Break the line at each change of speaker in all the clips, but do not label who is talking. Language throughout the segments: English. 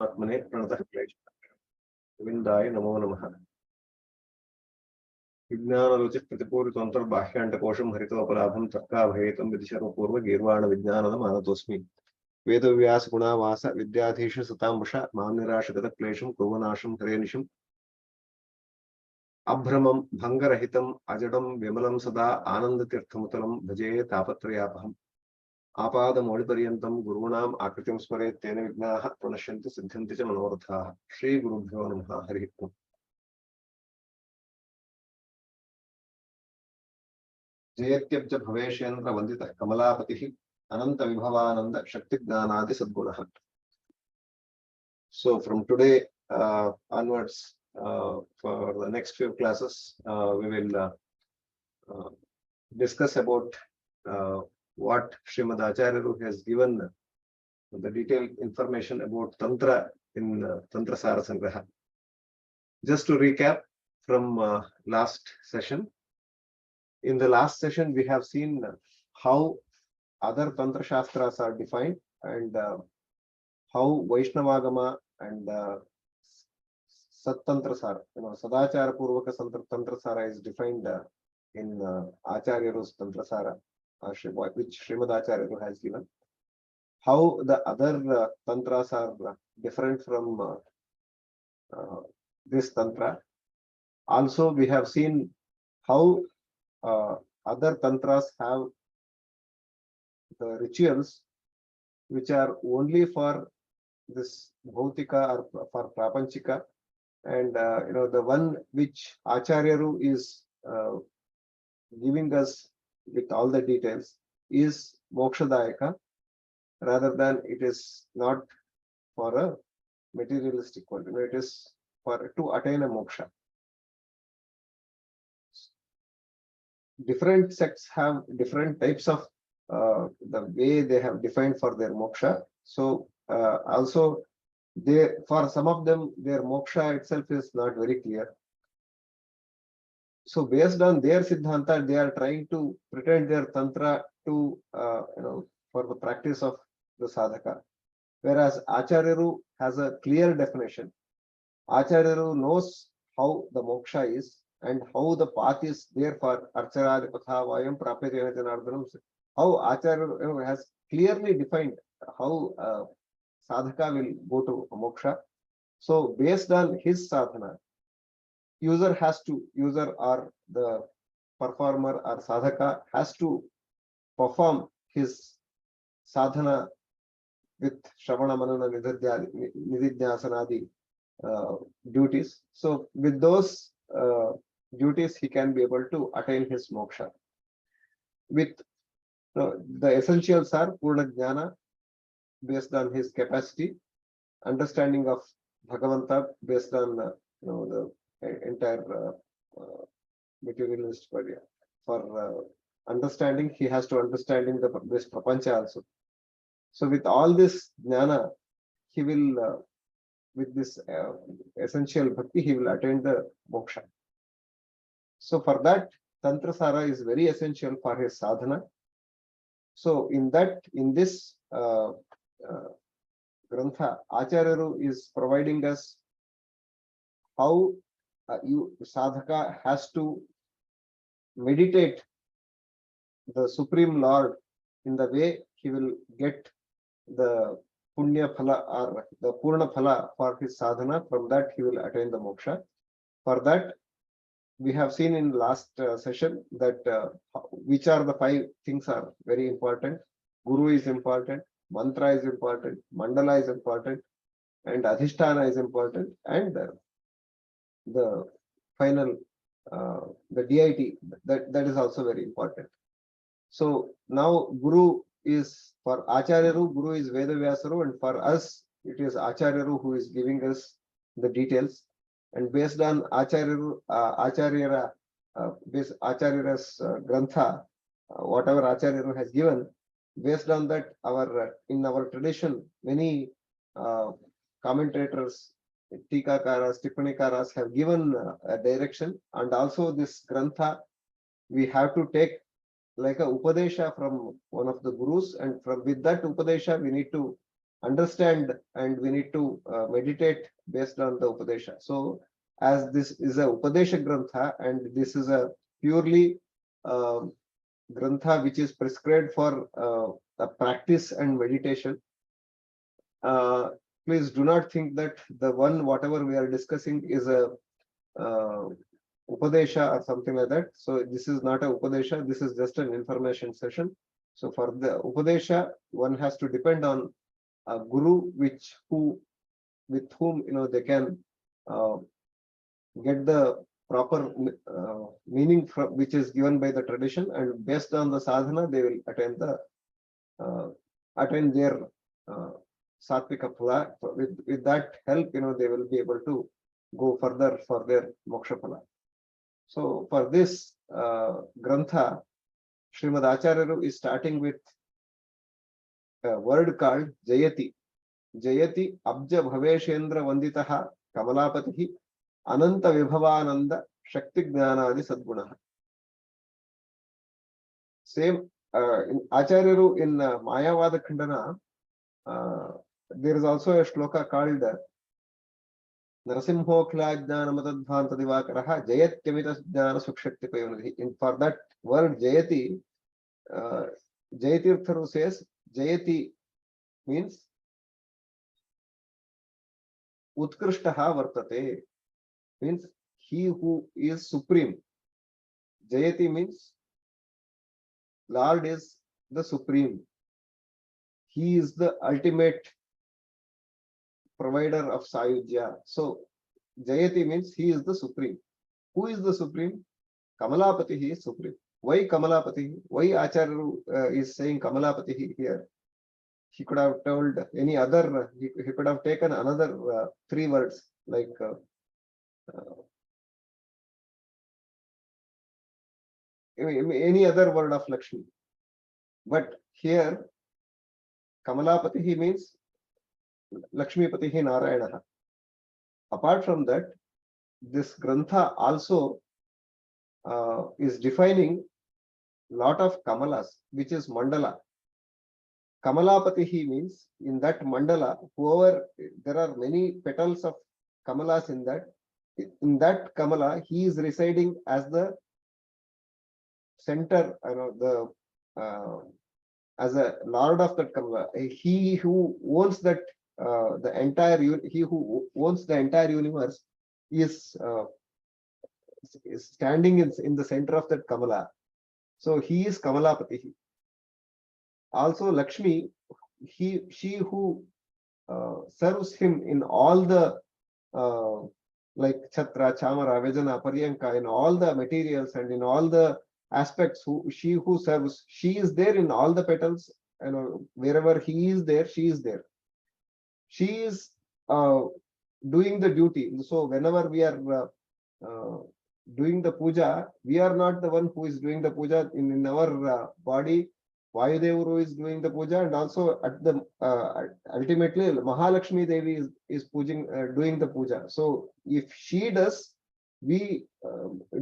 आत्मने प्रणतः गोविंदाय नमो नमः। विज्ञानरुचिः प्रतिपूरितोऽन्तर्बाह्याण्डकोशं हरितोपलाभं तर्काभयेतं विधिशर्वपूर्वगीर्वाण विज्ञानदम् आनतोऽस्मि। वेदव्यास गुणावास विद्याधीश सतांबुष मां निराशगतक्लेशं कुर्वनाशं हरेनिशम् अभ्रमं भङ्गरहितम् अजडं विमलं सदा आनन्दतीर्थमुतलं भजे तापत्रयापहम्। आपादमौलिपर्यन्तं गुरूणाम् आकृतिं स्मरेत् तेन विघ्नाः प्रणश्यन्ति सिद्ध्यन्ति च मनोरथाः। श्रीगुरुभ्यो नमः। हरिः ओम्। जयत्यब्ज भवेशेन्द्र वन्दितः कमलापतिः अनंत विभवानंद शक्ति ज्ञानादि सद्गुणः. So from today onwards, for the next few classes, we will discuss about what Shri Madhvacharya has given the detailed information about Tantra in Tantra-sara-sangraha. Just to recap from last session, in the last session we have seen how other Tantra Shastras are defined and how Vaishnavagama and Tantrasara, Sadachara Purvaka Tantrasara is defined in Acharya's Tantrasara, which Srimad Acharya has given. How the other Tantras are different from this Tantra. Also, we have seen how other Tantras have the rituals which are only for this Bhautika or for Prapanchika, and the one which Acharyaru is giving us with all the details is Mokshadayaka, rather than it is not for a materialistic world. It is for to attain a moksha. Different sects have different types of the way they have defined for their moksha. So also for some of them their moksha itself is not very clear. So based on their siddhanta, they are trying to pretend their tantra to for the practice of the sadhaka. Whereas Acharyaru has a clear definition. Acharyaru knows how the moksha is and how the path is there for Archaradipatha Vayam Prapyatena Janardhanam. How Acharya has clearly defined how sadhaka will go to moksha. So based on his sadhana, user or the performer or sadhaka has to perform his sadhana with Shravana Manana Nididhyasanadi duties. So with those duties, he can be able to attain his moksha. With the essentials are Purna Jnana based on his capacity, understanding of Bhagavanta based on the entire materialist area. For understanding, he has to understanding this prapancha also. So with all this jnana, he will with this essential bhakti, he will attain the moksha. So for that, Tantrasara is very essential for his sadhana. So in this Grantha, Acharyaru is providing us how sadhaka has to meditate the Supreme Lord in the way he will get the Punya Phala or the Purna Phala for his sadhana. From that he will attain the moksha. For that, we have seen in last session that which are the 5 things are very important. Guru is important, mantra is important, mandala is important, and adhisthana is important, and the final the deity that is also very important. So now Guru is for Acharyaru, Guru is Vedavyasaru, and for us it is Acharyaru who is giving us the details. And based on Acharya's Grantha, whatever Acharyaru has given, based on that, in our tradition, many commentators, Tikakaras, Tippanikaras have given a direction, and also this Grantha we have to take like a Upadesha from one of the Gurus, and with that Upadesha we need to understand and we need to meditate based on the Upadesha. So as this is a Upadesha Grantha and this is a purely Grantha which is prescribed for a practice and meditation, please do not think that the one whatever we are discussing is a Upadesha or something like that. So this is not a Upadesha, this is just an information session. So for the Upadesha, one has to depend on a guru with whom they can get the proper meaning from which is given by the tradition, and based on the sadhana they will attain their satvika phala. With that help, they will be able to go further for their moksha phala. So for this grantha, Srimad Acharya is starting with a word called Jayati. Jayati Abja Bhaveshendra Vanditaha Kamalapatihi Ananta Vibhavananda Shakti Jnanadi Sadgunaha. Same in Acharya in Mayavada Khandana, there is also a shloka called Narasimhokhla Jnana Matadvanta Divakaraha Jayatyamita Jnana Sukshakti Payunadhi. For that word Jayati, Jayatirtharu says Jayati means Utkrishtaha Vartate, means he who is supreme. Jayati means Lord is the supreme. He is the ultimate provider of Sayujya. So Jayati means he is the supreme. Who is the supreme? Kamalapati, he is supreme. Why Kamalapati? Why Acharya is saying Kamalapati here? He could have told any other, he could have taken another three words like any other word of Lakshmi. But here Kamalapati he means Lakshmipati Narayana. Apart from that, this Grantha also is defining lot of Kamalas, which is Mandala. Kamalapati means in that Mandala, whoever, there are many petals of Kamalas in that Kamala, he is residing as the center, as a lord of that Kamala. He who owns that he who owns the entire universe is standing in the center of that Kamala. So he is Kamalapati. Also Lakshmi, she who serves him in all the like Chhatra, Chamara, Vajana, Paryanka, in all the materials and in all the aspects, she who serves, she is there in all the petals, wherever he is there, she is there. She is doing the duty. So whenever we are doing the puja, we are not the one who is doing the puja in our body. Vayudevaru is doing the puja, and also at the ultimately Mahalakshmi Devi is doing the puja. So if she does, we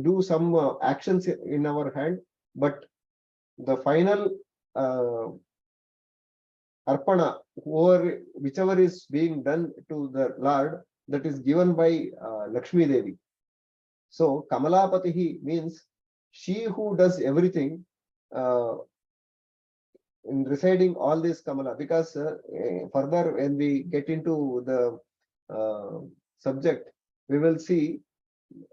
do some actions in our hand, but the final arpana, whichever is being done to the Lord, that is given by Lakshmi Devi. So Kamalapati means she who does everything in residing all this Kamala, because further when we get into the subject, we will see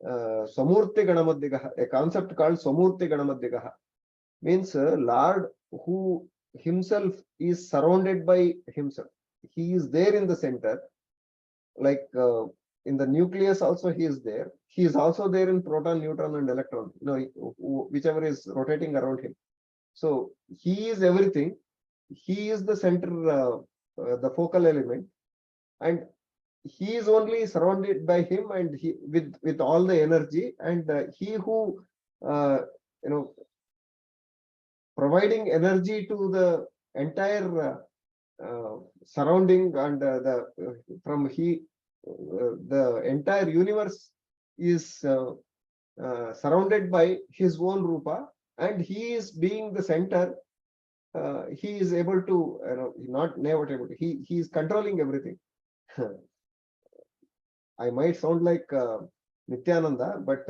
Samurti Ganamadhigaha, a concept called Samurti Ganamadhigaha, means Lord who himself is surrounded by himself. He is there in the center, like in the nucleus also he is there. He is also there in proton, neutron and electron, whichever is rotating around him. So he is everything. He is the center, the focal element, and he is only surrounded by him, and he with all the energy, and he who providing energy to the entire surrounding, and the entire universe is surrounded by his own rupa, and he is being the center he is able to, not never able to, he is controlling everything. I might sound like Nityananda, but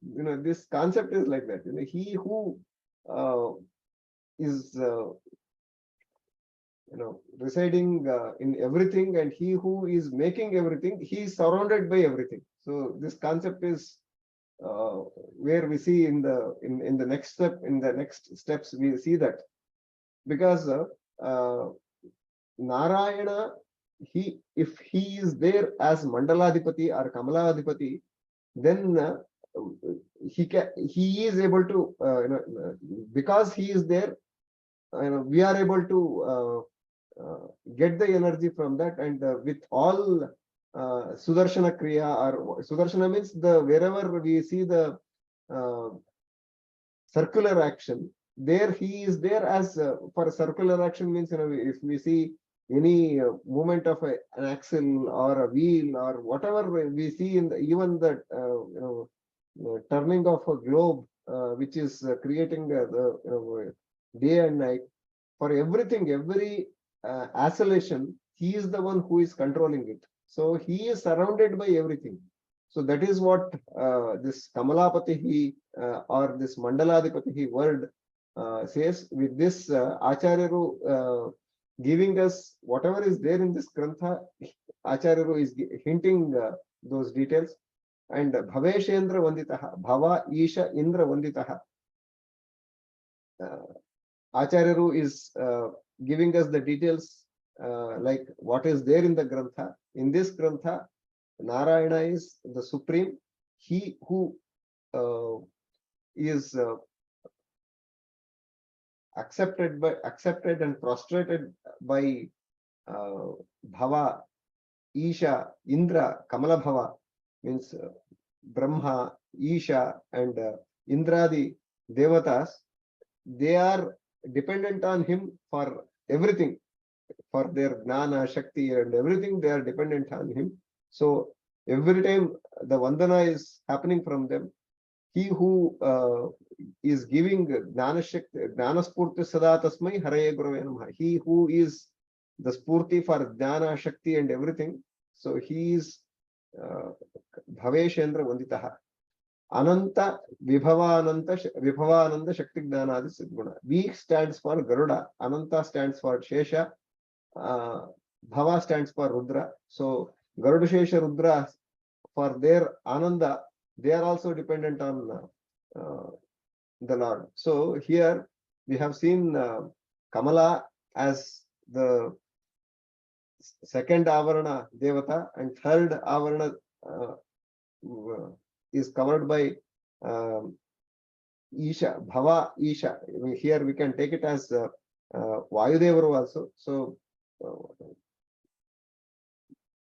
this concept is like that. He who is residing in everything, and he who is making everything, he is surrounded by everything. So this concept is where we see in the next step, in the next steps, we see that, because Narayana, if he is there as Mandaladipati or Kamaladipati, then he is able to, because he is there, we are able to get the energy from that, and with all Sudarshana Kriya, or Sudarshana means wherever we see the circular action, there he is there as for circular action means, if we see any movement of an axle or a wheel or whatever we see in even the turning of a globe, which is creating the day and night. For everything, every oscillation, he is the one who is controlling it. So he is surrounded by everything. So that is what this Kamalapati or this Mandaladipati word says. With this, Acharyaru giving us whatever is there in this Grantha, Acharyaru is hinting those details. And Bhaveshendra Vanditaha, Bhava Isha Indra Vanditaha. Acharyaru is giving us the details like what is there in the Grantha. In this Grantha, Narayana is the supreme, he who is accepted and prostrated by Bhava, Isha, Indra, Kamala Bhava, means Brahma, Isha, and Indradi Devatas. They are dependent on him for everything, for their Dhyana, Shakti, and everything. They are dependent on him. So every time the Vandana is happening from them, he who is giving Dhyana Shakti, Dhyana Spurti Sada Tasmai Haraye Gurave Namaha, he who is the Spurti for Dhyana, Shakti, and everything. So he is Bhaveshendra Vanditaha. Ananta Vibhavananda Shakti Jnanadi Siddguna. V stands for Garuda, Ananta stands for Shesha, Bhava stands for Rudra. So Garuda, Shesha, Rudra, for their Ananda, they are also dependent on the Lord. So here we have seen Kamala as the second Avarana Devata, and third Avarana is covered by Isha, Bhava, Isha. Here we can take it as Vayudevaru also. So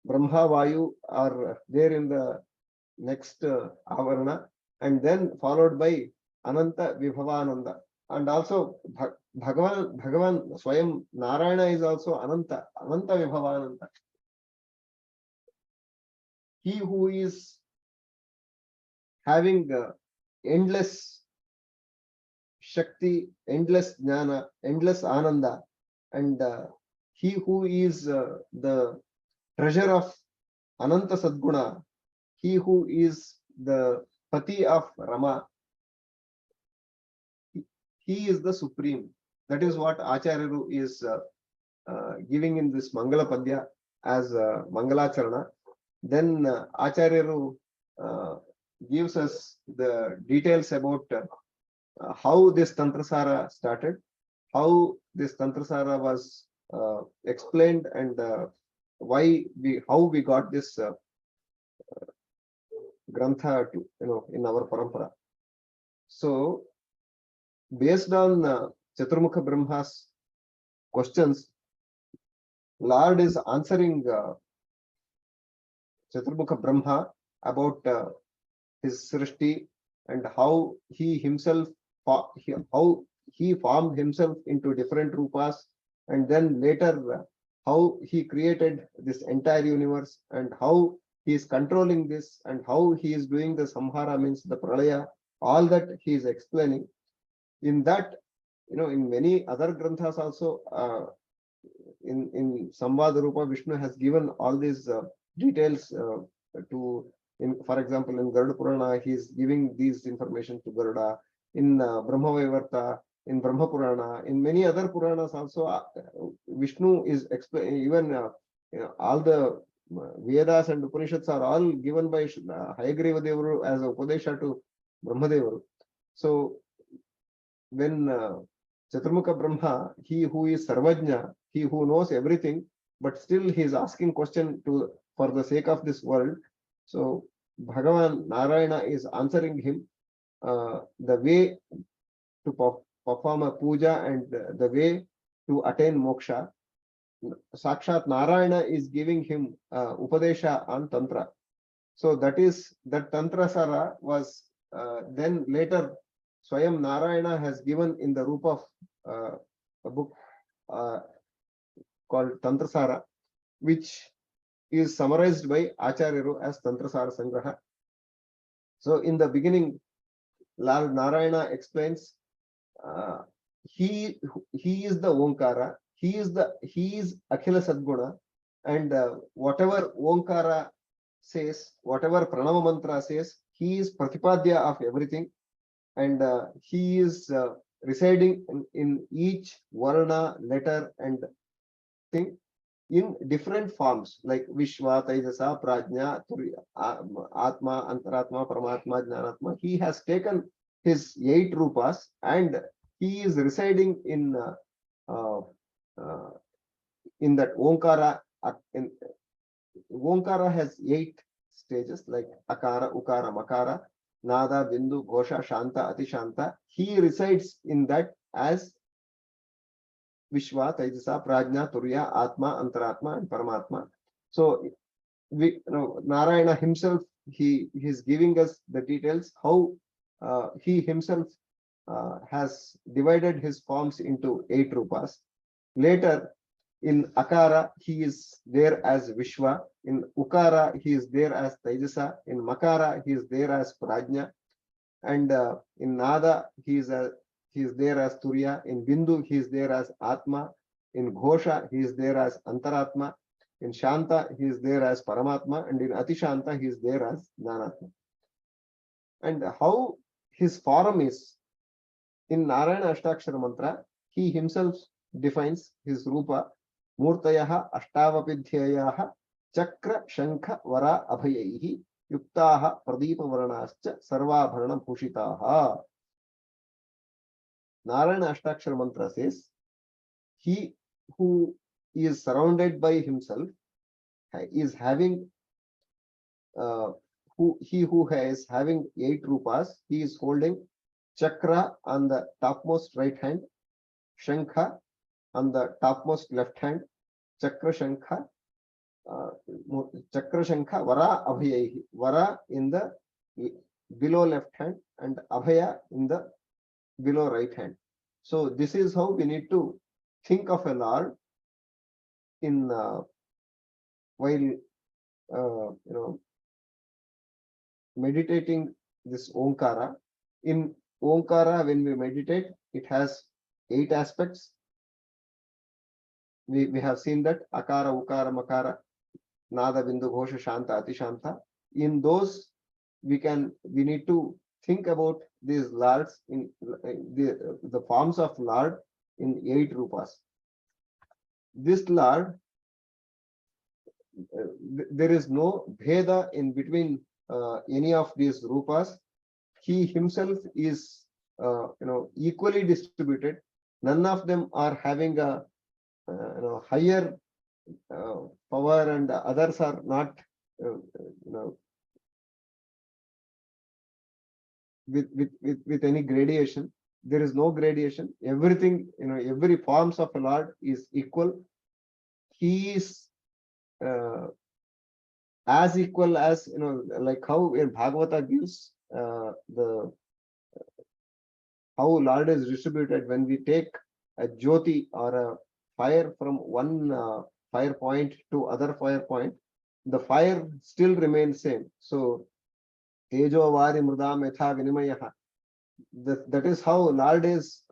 Brahma, Vayu are there in the next Avarana, and then followed by Ananta Vibhavananda. And also Bhagavan Swayam Narayana is also Ananta Vibhavananda. He who is having endless Shakti, endless Jnana, endless Ananda, and he who is the treasure of Ananta Sadguna, he who is the Pati of Rama, he is the supreme. That is what Acharyaru is giving in this Mangala Padya as Mangalacharana. Then Acharyaru gives us the details about how this Tantrasara started, how this Tantrasara was explained, and how we got this Grantha to, in our parampara. So based on Chaturmukha Brahma's questions, Lord is answering Chaturmukha Brahma about his Srishti and how he himself, how he formed himself into different rupas, and then later how he created this entire universe, and how he is controlling this, and how he is doing the Samhara, means the Pralaya. All that he is explaining. In that, in many other granthas also, in Samvad Rupa, Vishnu has given all these details to, for example, in Garuda Purana, he is giving these information to Garuda. In Brahma Vaivarta, in Brahma Purana, in many other Puranas also, Vishnu is even all the Vedas and Upanishads are all given by Hayagriva Devaru as a Upadesha to Brahmadevaru. So when Chaturmukha Brahma, he who is Sarvajna, he who knows everything, but still he is asking question for the sake of this world. So Bhagavan Narayana is answering him the way to perform a puja and the way to attain moksha. Sakshat Narayana is giving him Upadesha on Tantra. So that Tantrasara was then later Swayam Narayana has given in the roop of a book called Tantrasara, which is summarized by Acharyaru as Tantrasara-sangraha. So in the beginning, Lord Narayana explains he is the Omkara, he is Akhila Sadguna, and whatever Omkara says, whatever Pranama Mantra says, he is Pratipadya of everything, and he is residing in each Varna, letter, and thing in different forms, like Vishwa, Taijasa, Prajna, Atma, Antaratma, Paramatma, Jnanatma. He has taken his 8 rupas and he is residing in that Omkara. Omkara has 8 stages, like Akara, Ukara, Makara, Nada, Bindu, Ghosha, Shanta, Atishanta. He resides in that as Vishwa, Taijasa, Prajna, Turya, Atma, Antaratma, and Paramatma. So Narayana himself, he is giving us the details how he himself has divided his forms into 8 rupas. Later, in Akara, he is there as Vishwa. In Ukara, he is there as Taijasa. In Makara, he is there as Prajna. And in Nada, he is there as Turya. In Bindu, he is there as Atma. In Ghosha, he is there as Antaratma. In Shanta, he is there as Paramatma. And in Atishanta, he is there as Jnanatma. And how his form is, in Narayana Ashtakshara Mantra, he himself defines his Rupa, Murtayaha Ashtavapidhyayaha Chakra Shankha Vara Abhayayihi Yuktaha Pradeepa Varanascha Sarvabharana Bhushitaha. Narayana Ashtakshara Mantra says, he who is surrounded by himself is having who is having 8 rupas. He is holding Chakra on the topmost right hand, Shankha on the topmost left hand, Chakra Shankha Vara Abhayayihi. Vara in the below left hand and Abhaya in the below right hand. So this is how we need to think of a Lord in while meditating this Omkara. In Omkara, when we meditate, it has 8 aspects. We have seen that Akara, Ukara, Makara, Nada, Bindu, Ghosha, Shanta, Atishanta. In those, we need to think about these Lords in the forms of Lord in 8 rupas. This Lord, there is no bheda in between any of these rupas. He himself is equally distributed. None of them are having a higher power and others are not with any gradation. There is no gradation. Everything, every forms of a Lord is equal. He is as equal as, like how in Bhagavata gives the how Lord is distributed. When we take a jyoti or a fire from one fire point to other fire point, the fire still remains same. So Tejo Vari Mrudam Yatha Vinimayaha. that is how nowadays,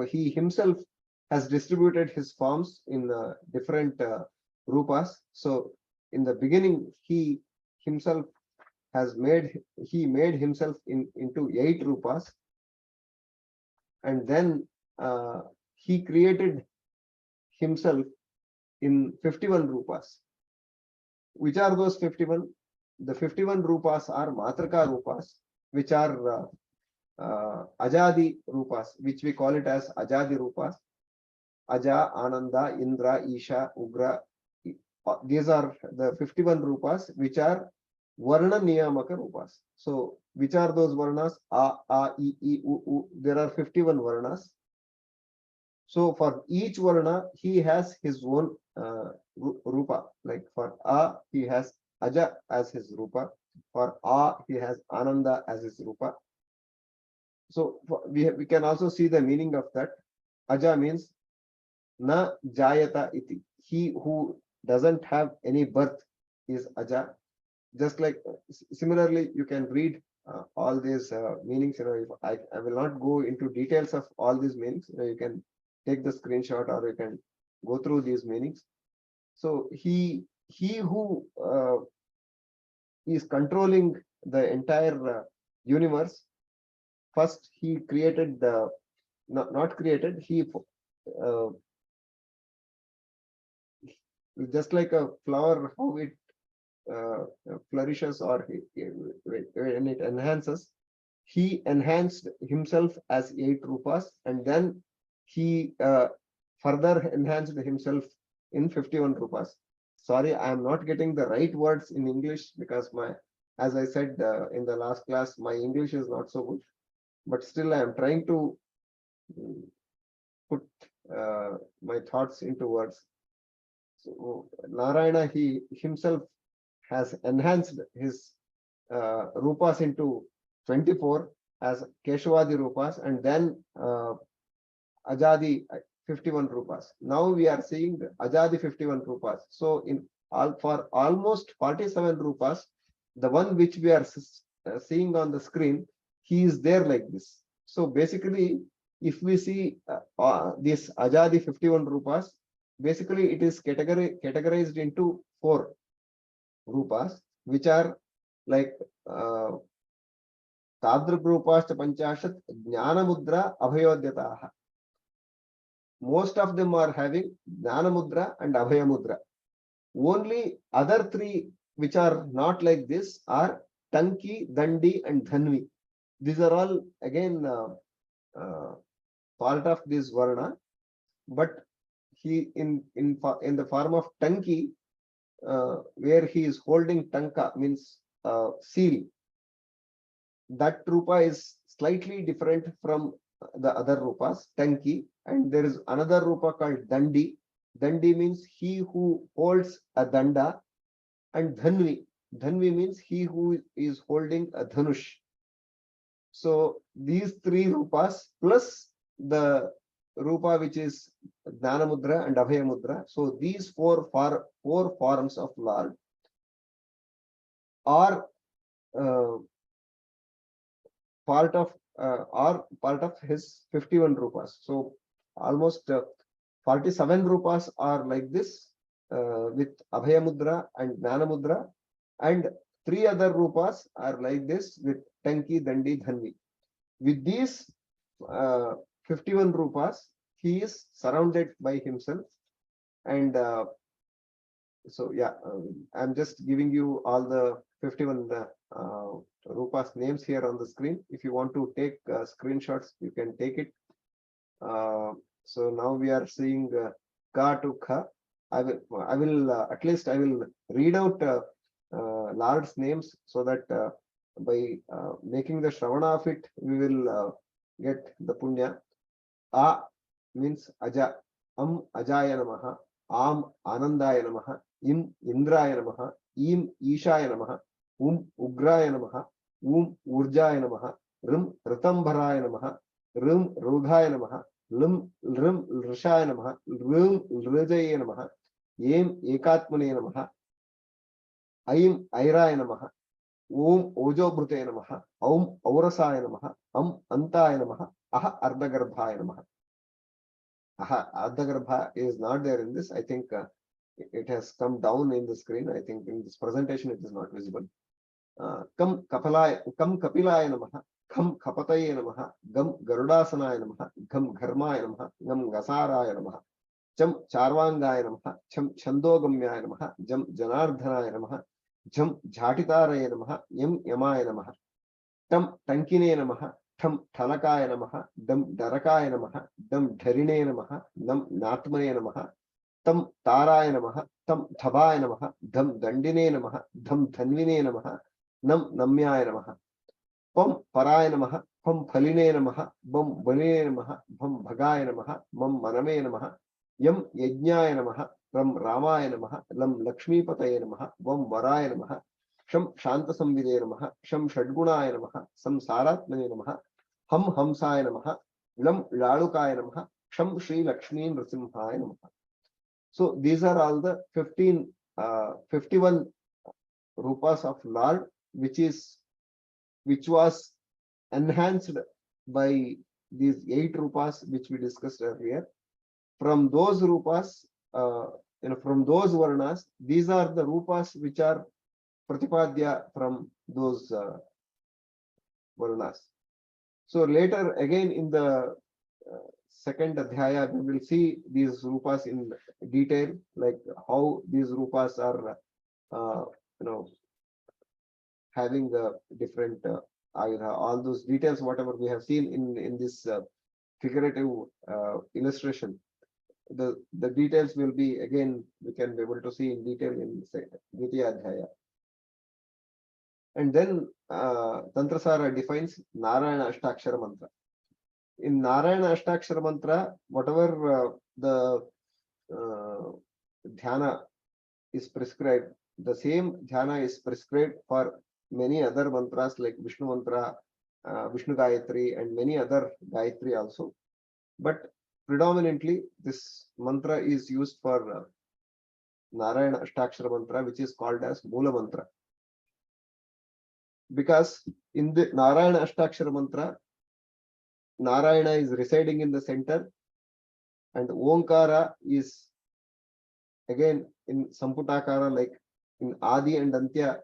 he himself has distributed his forms in different rupas. So in the beginning, he himself made himself into 8 rupas, and then he created himself in 51 rupas. Which are those 51? The 51 rupas are Matraka rupas, which are Ajadi rupas, which we call it as Ajadi rupas. Aja, Ananda, Indra, Isha, Ugra. These are the 51 rupas, which are Varna Niyamaka rupas. So, which are those Varnas? A, I, U. There are 51 Varnas. So, for each Varna, he has his own rupa. Like for A, he has Aja as his rupa. For A, he has Ananda as his rupa. So we can also see the meaning of that. Aja means na jayata iti. He who doesn't have any birth is Aja. Just like similarly, you can read all these meanings. If I will not go into details of all these meanings. You can take the screenshot or you can go through these meanings. So he who is controlling the entire universe. First, he created the not created. He just like a flower, how it flourishes or when it enhances. He enhanced himself as 8 rupas, and then he further enhanced himself in 51 rupas. Sorry, I am not getting the right words in English because as I said in the last class, my English is not so good. But still, I am trying to put my thoughts into words. So Narayana, he himself has enhanced his rupas into 24 as Keshwadi rupas, and then Ajadi 51 rupas. Now we are seeing Ajadi 51 rupas. So for almost 47 rupas, the one which we are seeing on the screen, he is there like this. So basically, if we see this Ajadi 51 rupas, basically it is categorized into 4 rupas, which are like Tadrup rupas Panchashat, Jnana Mudra, Abhayodyataha. Most of them are having Jnana Mudra and Abhaya Mudra. Only other 3 which are not like this are Tanki, Dandi, and Dhanvi. These are all again part of this Varna, but he in the form of Tanki, where he is holding Tanka means seal. That rupa is slightly different from the other rupas, Tanki, and there is another rupa called Dandi. Dandi means he who holds a danda, and Dhanvi. Dhanvi means he who is holding a dhanush. So these 3 rupas plus the rupa which is Jnana Mudra and Abhaya Mudra. So these four forms of Lord are part of his 51 rupas. So almost 47 rupas are like this with Abhaya Mudra and Jnana Mudra, and 3 other rupas are like this with Tanki, Dandi, Dhanvi. With these 51 rupas, he is surrounded by himself, and so yeah, I'm just giving you all the 51 rupas names here on the screen. If you want to take screenshots, you can take it. So now we are seeing Ka to Kha. I will at least I will read out Lord's names so that by making the Shravana of it, we will get the punya. A means Aja, Ajaya Namaha, Am Anandaya Namaha, Im Indraya Namaha, Im Ishaya Namaha, Ugraya Namaha, Urjaya Namaha, Rim Ritambaraya Namaha, Rim Rudhaya Namaha, Rim Rishaya Namaha, Rim Rijaya Namaha, Yem Ekatmane Namaha, Aim Airaya Namaha, Om Ojo Brute Namaha, Om Aurasaya Namaha, Antaya Namaha, Aha Ardagarbhaya Namaha. Aha, Ardagarbha is not there in this. I think it has come down in the screen. I think in this presentation it is not visible. Kam Kapilaya Namaha, Kam Kapataye Namaha, Gam Garudasanaya Namaha, Gam Gharmaya Namaha, Gam Gasaraya Namaha, Cham Charvangaya Namaha, Cham Chandogamyaya Namaha, Jam Janardhanaya Namaha, Jam Jhatitaraya Namaha, Yam Yamaya Namaha, Tam Tankine Namaha, Tam Talakaya Namaha, Dam Darakaya Namaha, Dam Dharine Namaha, Dam Natmane Namaha, Tam Taraya Namaha, Tam Thabaya Namaha, Dham Dandine Namaha, Dham Dhanvine Namaha, Nam Namyaya Namaha, Pam Paraya Namaha, Pam Phaline Namaha, Bam Baline Namaha, Bam Bhagaya Namaha, Mam Maname Namaha, Yam Yajnaya Namaha, Ram Ramaya Namaha, Lam Lakshmi Pataye Namaha, Vam Varaya Namaha, Sham Shanta Samvide Namaha, Sham Shadgunaya Namaha, Sam Saratmane Namaha, Ham Hamsaya Namaha, Lam Lalukaya Namaha, Sham Shri Lakshmi Nrasimhaya Namaha. So these are all the 51 rupas of Lord, which was enhanced by these 8 rupas which we discussed earlier. From those rupas, from those varnas, these are the rupas which are pratipadya from those varnas. So later again in the second dhyaya, we will see these rupas in detail, like how these rupas are, having a different all those details, whatever we have seen in this figurative illustration. The details will be again, we can be able to see in detail in dhyaya adhyaya. And then Tantrasara defines Narayana Ashtakshara mantra. In Narayana Ashtakshara mantra, whatever the dhyana is prescribed, the same dhyana is prescribed for many other mantras like Vishnu mantra, Vishnu Gayatri, and many other Gayatri also. But predominantly, this mantra is used for Narayana Ashtakshara mantra, which is called as Mula mantra. Because in the Narayana Ashtakshara mantra, Narayana is residing in the center, and Omkara is again in Samputakara, like in Adi and Antya,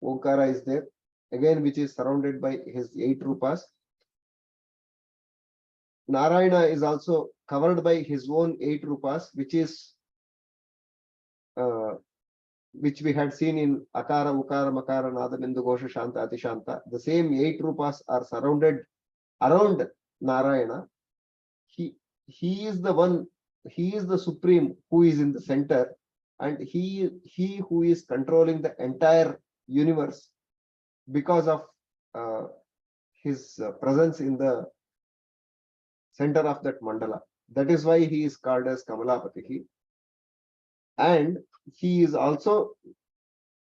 Omkara is there, again, which is surrounded by his 8 rupas. Narayana is also covered by his own 8 rupas, which we had seen in Akara, Ukara, Makara, Nada, Bindu, Gosha, Shanta, Ati Shanta. The same 8 rupas are surrounded around Narayana. He is the one, he is the supreme who is in the center, and he who is controlling the entire universe because of his presence in the center of that mandala. That is why he is called as Kamalapatihi. And he is also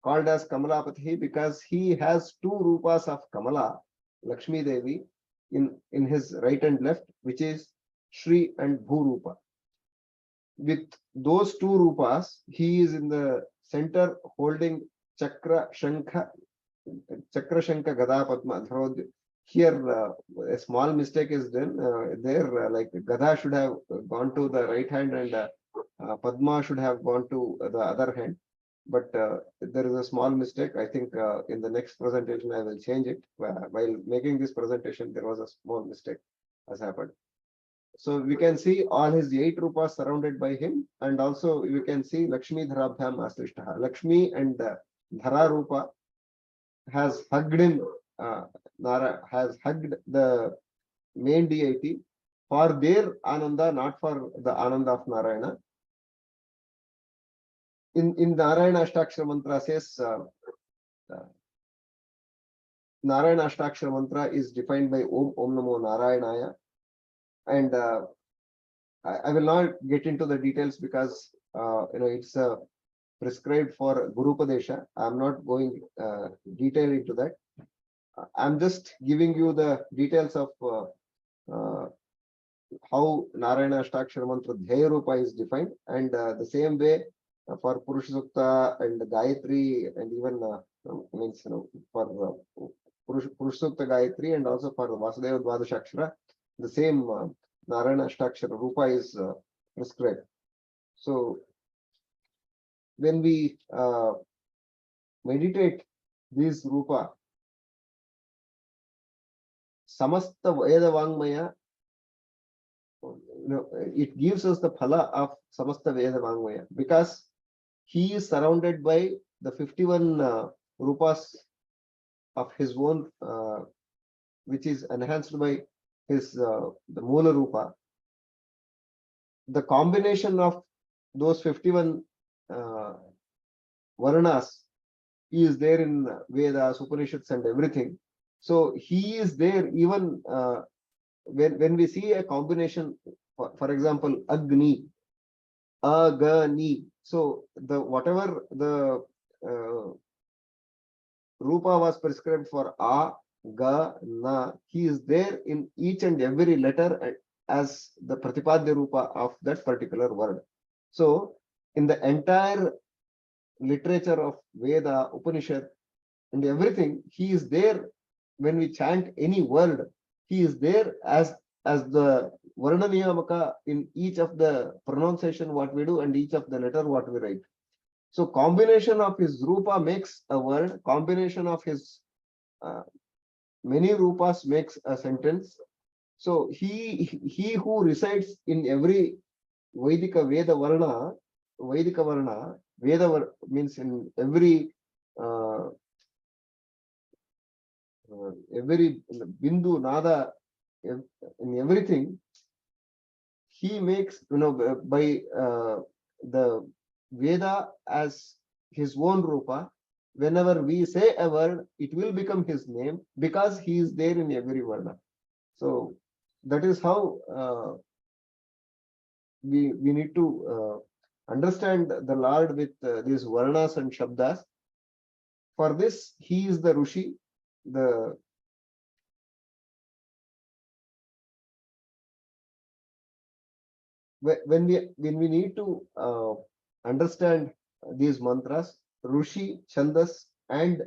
called as Kamalapatihi because he has 2 rupas of Kamala, Lakshmi Devi, in his right and left, which is Shri and Bhurupa. With those 2 rupas, he is in the center holding Chakra, Shankha, Gada, Padma, Dharod. Here, a small mistake is done there, like Gada should have gone to the right hand and Padma should have gone to the other hand. But there is a small mistake. I think in the next presentation, I will change it. While making this presentation, there was a small mistake has happened. So we can see all his 8 rupas surrounded by him, and also we can see Lakshmi Dharabhyam Asrishtaha. Lakshmi and Dhara Rupa has hugged him, has hugged the main deity for their Ananda, not for the Ananda of Narayana. In Narayana Ashtakshara mantra says, Narayana Ashtakshara mantra is defined by Om Namo Narayanaya. And I will not get into the details because it's prescribed for Guru Padesha. I'm not going detail into that. I'm just giving you the details of how Narayana Ashtakshara mantra Dhyaya Rupa is defined, and the same way for Purusha Sukta and Gayatri, and even means for Purusha Sukta Gayatri, and also for Vasudeva Dvadashakshara, the same Narayana Ashtakshara Rupa is prescribed. So when we meditate this Rupa, Samasta Veda Vangmaya, it gives us the phala of Samasta Veda Vangmaya, because he is surrounded by the 51 rupas of his own, which is enhanced by his the Mula Rupa. The combination of those 51 Varnas is there in Vedas, Upanishads, and everything. So he is there even when we see a combination, for example, Agni, Agani. So the whatever the Rupa was prescribed for A, Ga, Na, he is there in each and every letter as the Pratipadya Rupa of that particular word. So in the entire literature of Veda, Upanishad, and everything, he is there. When we chant any word, he is there as the Varna Niyamaka in each of the pronunciation what we do and each of the letter what we write. So combination of his Rupa makes a word, combination of his many Rupas makes a sentence. So he who resides in every Vedika Veda Varna, Vedika Varna, Veda means in every Bindu, Nada, in everything, he makes, by the Veda as his own Rupa. Whenever we say a word, it will become his name because he is there in every Varna. So that is how we need to understand the Lord with these Varnas and Shabdas. For this, he is the Rushi, when we need to understand these mantras, Rushi, Chandas, and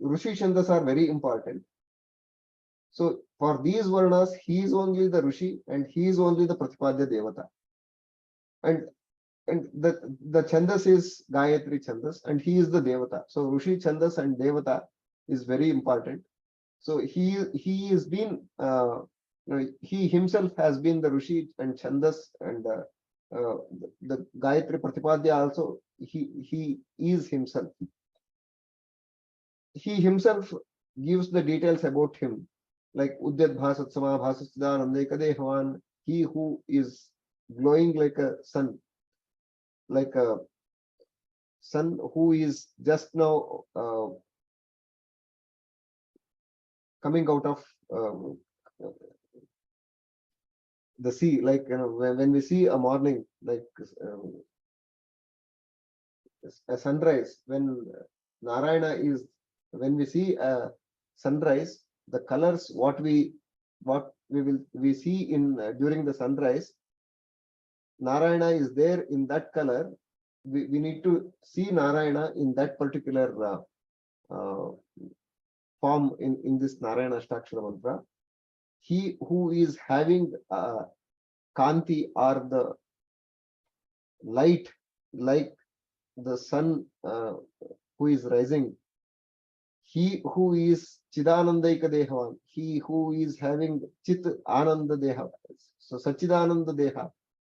Rushi Chandas are very important. So for these Varnas, he is only the Rushi and he is only the Pratipadya Devata. And the Chandas is Gayatri Chandas and he is the Devata. So Rushi, Chandas, and Devata is very important. So he has been he himself has been the Rushi and Chandas, and the Gayatri Pratipadya also he is himself. He himself gives the details about him, like Udyat Bhasat Sama Bhasasidanandekadehavan, he who is glowing like a sun who is just now coming out of the sea, like when we see a morning, like a sunrise, when we see a sunrise, the colors what we see in during the sunrise, Narayana is there in that color. We need to see Narayana in that particular form in this Narayana Ashtakshara mantra. He who is having Kanti, or the light, like the sun who is rising. He who is Chidanandaika Dehavan, he who is having Chit Ananda Deha, so Sachidananda Deha,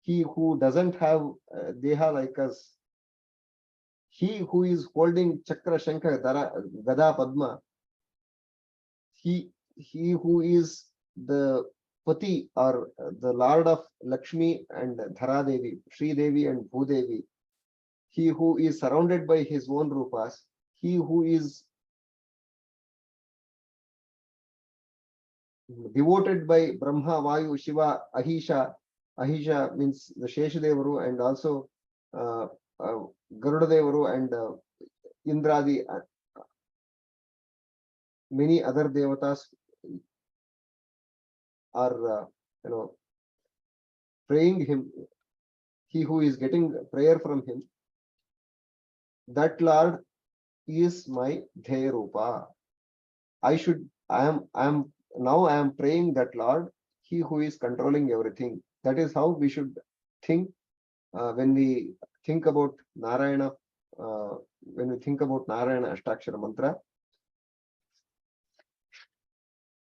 he who doesn't have Deha like us, he who is holding Chakra, Shankha, Gada, Padma, he who is the Pati, or the Lord of Lakshmi and Dhara Devi, Shri Devi and Bhudevi, he who is surrounded by his own Rupas, he who is devoted by Brahma, Vayu, Shiva, Ahisha. Ahisha means the Sheshadevaru, and also Garuda Devaru, and Indradi, many other devatas are praying him, he who is getting prayer from him, that Lord is my dhyaya rupa. I am praying that Lord, he who is controlling everything. That is how we should think when we think about Narayana, Ashtakshara mantra.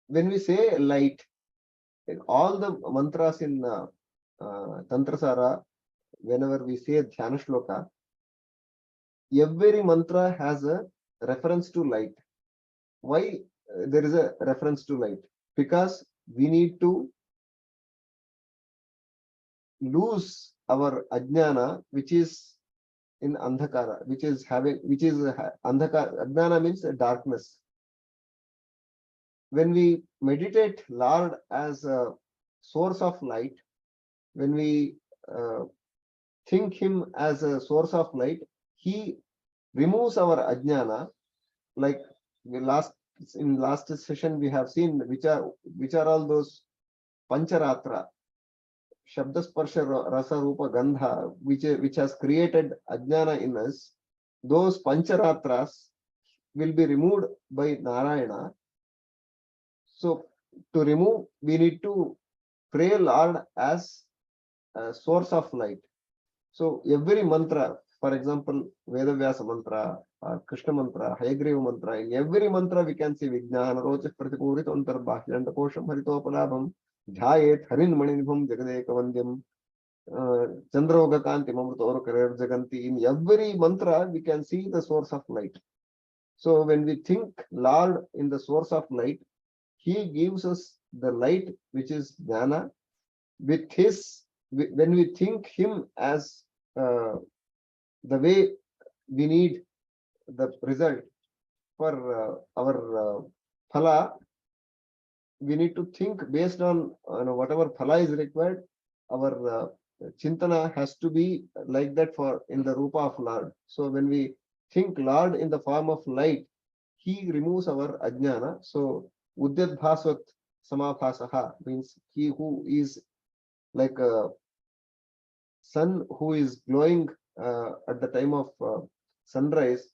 When we say light, in all the mantras in Tantrasara, whenever we say dhyAna shloka, every mantra has a reference to light. Why there is a reference to light? Because we need to lose our ajnana, which is in andhakara, andhakara. Ajnana means darkness. When we meditate Lord as a source of light, when we think him as a source of light, he removes our ajnana. Like in last session we have seen which are all those pancharatra, Shabda Sparsha Rasa Rupa Gandha, which has created ajnana in us. Those pancharatras will be removed by Narayana. So to remove, we need to pray Lord as a source of light. So every mantra, for example, Vedavyasa mantra, Krishna mantra, Hayagriva mantra, in every mantra we can see Vijnana Rocha Pratipurit Antarbhahyanda Kosham Haritopalabham, dhyayet Harin Maninibham Jagadeka Vandyam, Chandroga Kanti Mamrutor Karer Jaganti. In every mantra we can see the source of light. So when we think Lord in the source of light, he gives us the light which is dhyana. With when we think him as the way we need the result for our phala, we need to think based on whatever phala is required. Our chintana has to be like that for in the rupa of Lord. So when we think Lord in the form of light, he removes our ajnana. So Udyat Bhasvat Samabhasaha means he who is like a sun who is glowing at the time of sunrise.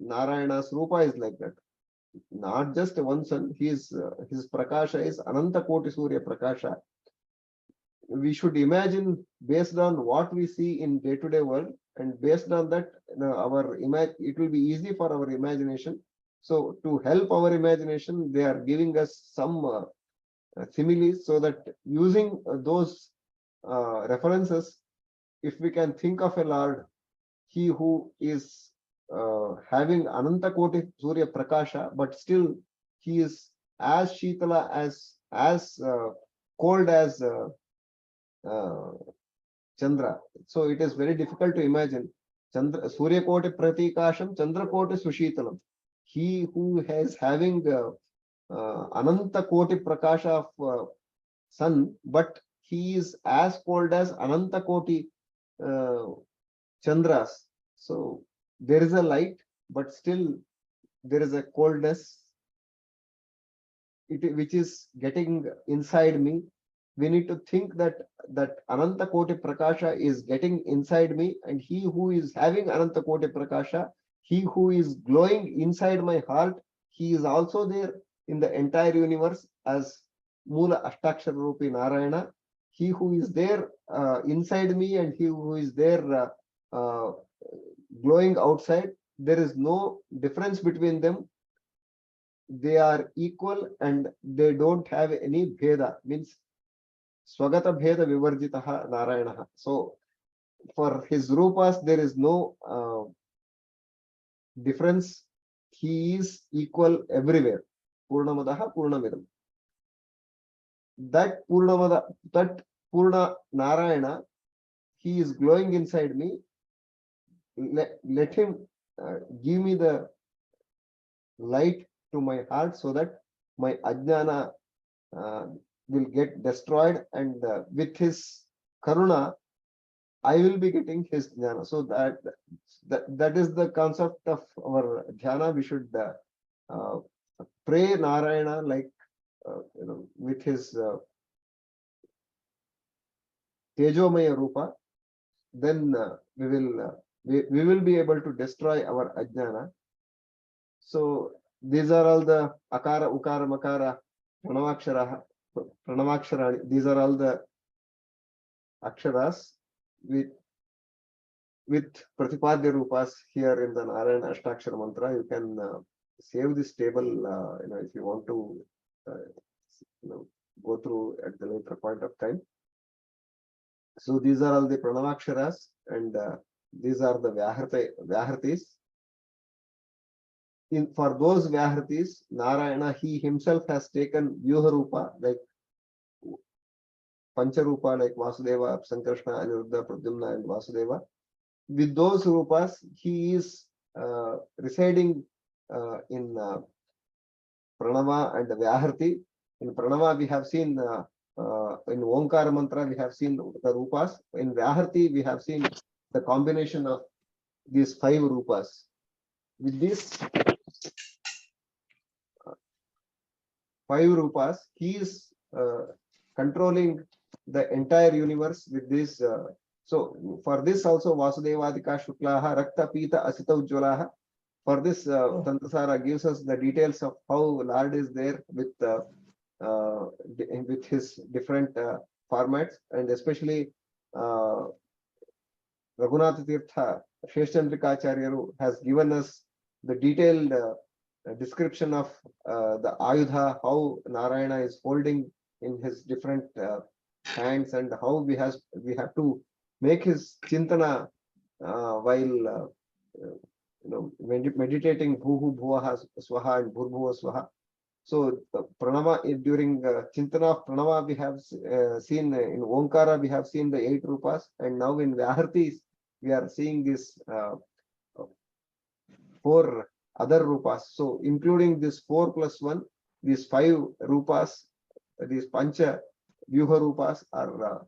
Narayana's rupa is like that. Not just one sun, his prakasha is Ananta Koti Surya Prakasha. We should imagine based on what we see in day-to-day world, and based on that, it will be easy for our imagination. So to help our imagination, they are giving us some similes, so that using those references, if we can think of a Lord, he who is having Ananta Koti Surya Prakasha, but still he is as Shitala, as cold as Chandra. So it is very difficult to imagine. Surya Koti Pratikasham, Chandra Koti Sushitalam. He who is having Ananta Koti Prakasha of sun, but he is as cold as Ananta Koti Chandras. So there is a light, but still there is a coldness which is getting inside me. We need to think that Ananta Koti Prakasha is getting inside me, and he who is having Ananta Koti Prakasha, he who is glowing inside my heart, he is also there in the entire universe as Mula Ashtakshara Rupi Narayana. He who is there inside me, and he who is there glowing outside, there is no difference between them. They are equal and they don't have any bheda, means Swagata Bheda Vivarjitaha Narayana. So for his rupas, there is no difference. He is equal everywhere. Purnamadaha Purnamidam. That Purna Narayana, he is glowing inside me. Let him give me the light to my heart, so that my ajnana will get destroyed, and with his karuna, I will be getting his dhyana. So that is the concept of our dhyana. We should pray Narayana like with his Tejomaya Rupa, then we will be able to destroy our ajnana. So these are all the akara, ukara, makara, pranavakshara. These are all the aksharas with Pratipadya Rupas here in the Narayana Ashtakshara mantra. You can save this table, if you want to, go through at the later point of time. So these are all the Pranavaksharas, and these are the Vyahartis. For those Vyahartis, Narayana, he himself has taken Vyuha Rupa, like Pancharupa, like Vasudeva, Sankrishna, Aniruddha, Pradyumna, and Vasudeva. With those Rupas, he is residing in Pranava and Vyaharti. In Pranava, we have seen, in Omkara mantra, we have seen the Rupas. In Vyaharti, we have seen the combination of these 5 Rupas. With these 5 Rupas, he is controlling the entire universe with this. So for this also, Vasudevadika Shuklaha Rakta Pita Asita Ujjwalaha. For this, Tantrasara gives us the details of how Lord is there with his different formats, and especially Raghunatha Tirtha, Sheshagiri has given us the detailed description of the Ayudha, how Narayana is holding in his different hands, and how we have to make his chintana while meditating Bhuhu Bhuvaha Swaha and Bhurbhuva Swaha. So Pranava, during Chintana of Pranava, we have seen in Omkara, we have seen the 8 Rupas, and now in Vyahartis, we are seeing this 4 other Rupas. So including this 4 plus 1, these 5 Rupas, these Pancha Vyuha Rupas are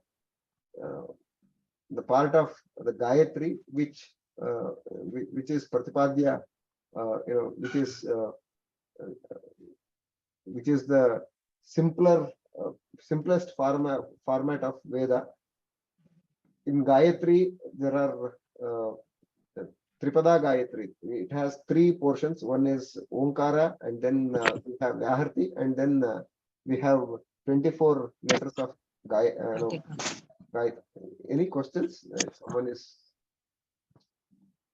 the part of the Gayatri, which is Pratipadya, which is the simplest format of Veda. In Gayatri, there are Tripada Gayatri. It has 3 portions. One is Omkara, and then we have Vyaharti, and then we have 24 letters of Gayatri. Any questions? Someone is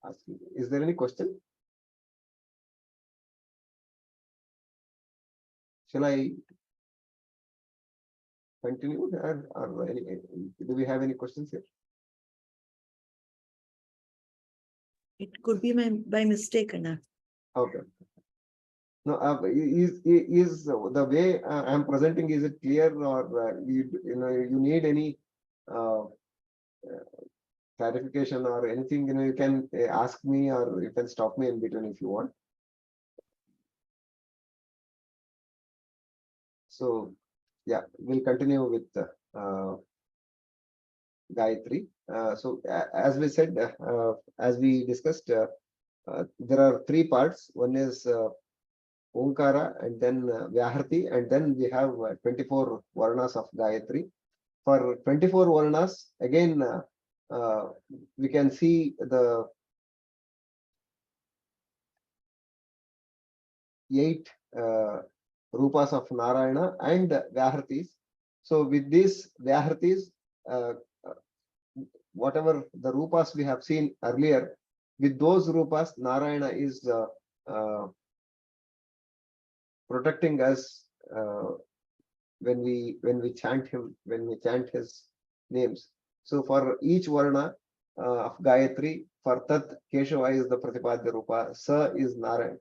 asking. Is there any question? Shall I continue, or do we have any questions here?
It could be by mistake, Anna.
Okay. No, is the way I am presenting, is it clear, or you need any clarification or anything? You can ask me, or you can stop me in between if you want. So yeah, we'll continue with Gayatri. So as we said, as we discussed, there are 3 parts. One is Omkara, and then Vyaharti, and then we have 24 Varnas of Gayatri. For 24 Varnas, again, we can see the 8 Rupas of Narayana and Vyahartis. So with these Vyahartis, whatever the Rupas we have seen earlier, with those Rupas, Narayana is protecting us when we chant him, when we chant his names. So for each Varna of Gayatri, for Tat, Keshava is the Pratipadya Rupa, Sa is Narayana,